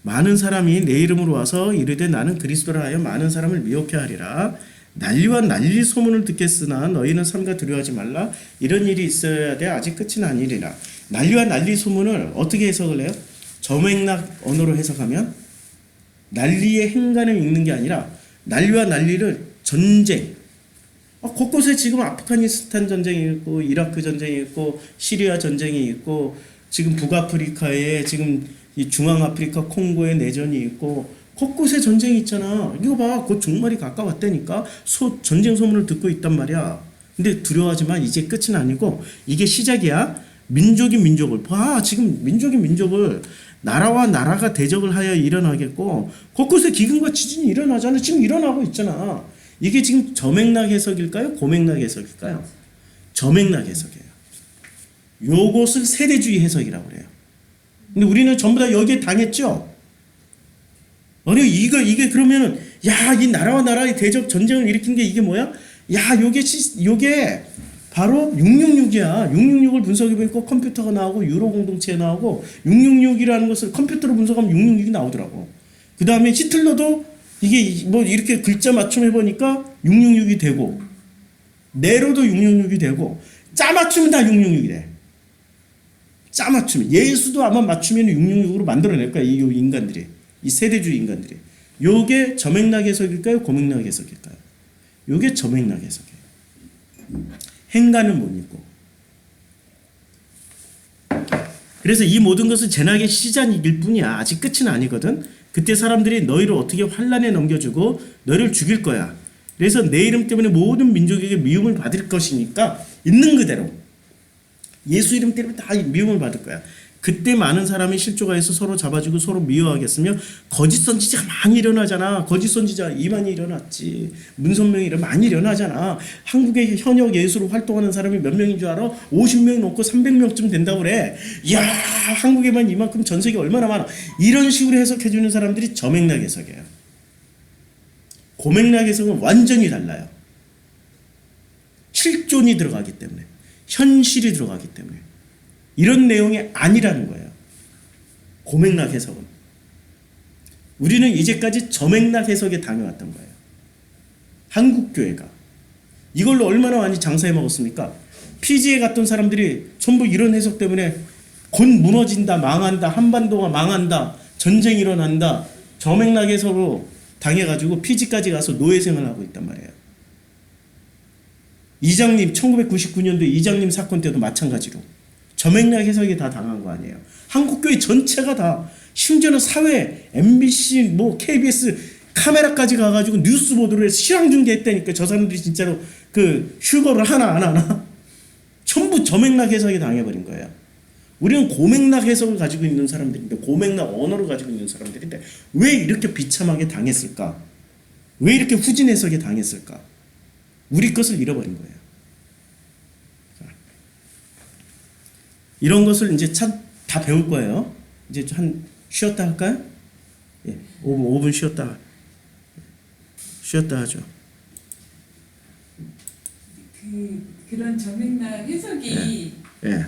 많은 사람이 내 이름으로 와서 이르되 나는 그리스도라 하여 많은 사람을 미혹해 하리라. 난리와 난리 소문을 듣겠으나 너희는 삼가 두려워하지 말라. 이런 일이 있어야 돼. 아직 끝은 아니리라. 난리와 난리 소문을 어떻게 해석을 해요? 저맥락 언어로 해석하면 난리의 행간을 읽는 게 아니라 난리와 난리를 전쟁. 곳곳에 지금 아프가니스탄 전쟁이 있고 이라크 전쟁이 있고 시리아 전쟁이 있고 지금 북아프리카에 지금 이 중앙아프리카 콩고에 내전이 있고 곳곳에 전쟁이 있잖아. 이거 봐. 곧 종말이 가까웠다니까. 전쟁 소문을 듣고 있단 말이야. 근데 두려워하지만 이제 끝은 아니고 이게 시작이야. 민족이 민족을 봐. 지금 민족이 민족을 나라와 나라가 대적을 하여 일어나겠고 곳곳에 기근과 지진이 일어나잖아. 지금 일어나고 있잖아. 이게 지금 저맥락 해석일까요? 고맥락 해석일까요? 저맥락 해석이에요. 요것을 세대주의 해석이라고 그래요. 근데 우리는 전부 다 여기에 당했죠. 아니 이게 그러면은 야, 이 나라와 나라의 대적 전쟁을 일으킨 게 이게 뭐야? 야, 요게 바로 666이야. 666을 분석해 보니까 컴퓨터가 나오고 유로 공동체에 나오고 666이라는 것을 컴퓨터로 분석하면 666이 나오더라고. 그 다음에 히틀러도 이게 뭐 이렇게 글자 맞춤해 보니까 666이 되고 네로도 666이 되고 짜 맞추면 다 666이 돼. 짜 맞추면 예수도 아마 맞추면 666으로 만들어낼 거야. 이 인간들이. 이 세대주의 인간들이. 요게 저맥락 해석일까요? 고맥락 해석일까요? 요게 저맥락 해석이에요. 행간은 못 읽고. 그래서 이 모든 것은 재난의 시작일 뿐이야. 아직 끝은 아니거든. 그때 사람들이 너희를 어떻게 환난에 넘겨주고 너희를 죽일 거야. 그래서 내 이름 때문에 모든 민족에게 미움을 받을 것이니까 있는 그대로 예수 이름 때문에 다 미움을 받을 거야. 그때 많은 사람이 실족하여서 서로 잡아주고 서로 미워하겠으며 거짓 선지자가 많이 일어나잖아. 거짓 선지자 이만이 일어났지. 문선명이 많이 일어나잖아. 한국에 현역 예수로 활동하는 사람이 몇 명인 줄 알아? 50명 넘고 300명쯤 된다고 그래. 이야, 한국에만 이만큼 전 세계 얼마나 많아. 이런 식으로 해석해 주는 사람들이 저맥락 해석이에요. 고맥락 해석은 완전히 달라요. 실존이 들어가기 때문에, 현실이 들어가기 때문에. 이런 내용이 아니라는 거예요. 고맥락 해석은. 우리는 이제까지 저맥락 해석에 당해왔던 거예요. 한국교회가. 이걸로 얼마나 많이 장사해 먹었습니까? 피지에 갔던 사람들이 전부 이런 해석 때문에 곧 무너진다, 망한다, 한반도가 망한다, 전쟁이 일어난다, 저맥락 해석으로 당해가지고 피지까지 가서 노예 생활을 하고 있단 말이에요. 이장님, 1999년도 이장님 사건 때도 마찬가지로 저맥락 해석이 다 당한 거 아니에요. 한국교회 전체가 다, 심지어는 사회, MBC, 뭐 KBS 카메라까지 가가지고 뉴스 보도를 해서 실황 중계했다니까. 저 사람들이 진짜로 그 휴거를 하나 안 하나 전부 저맥락 해석이 당해버린 거예요. 우리는 고맥락 해석을 가지고 있는 사람들인데, 고맥락 언어를 가지고 있는 사람들인데 왜 이렇게 비참하게 당했을까? 왜 이렇게 후진 해석에 당했을까? 우리 것을 잃어버린 거예요. 이런 것을 이제 참 다 배울 거예요. 이제 한 쉬었다 할까요? 예, 5분 쉬었다 하죠. 그런 저맥락 해석이 예.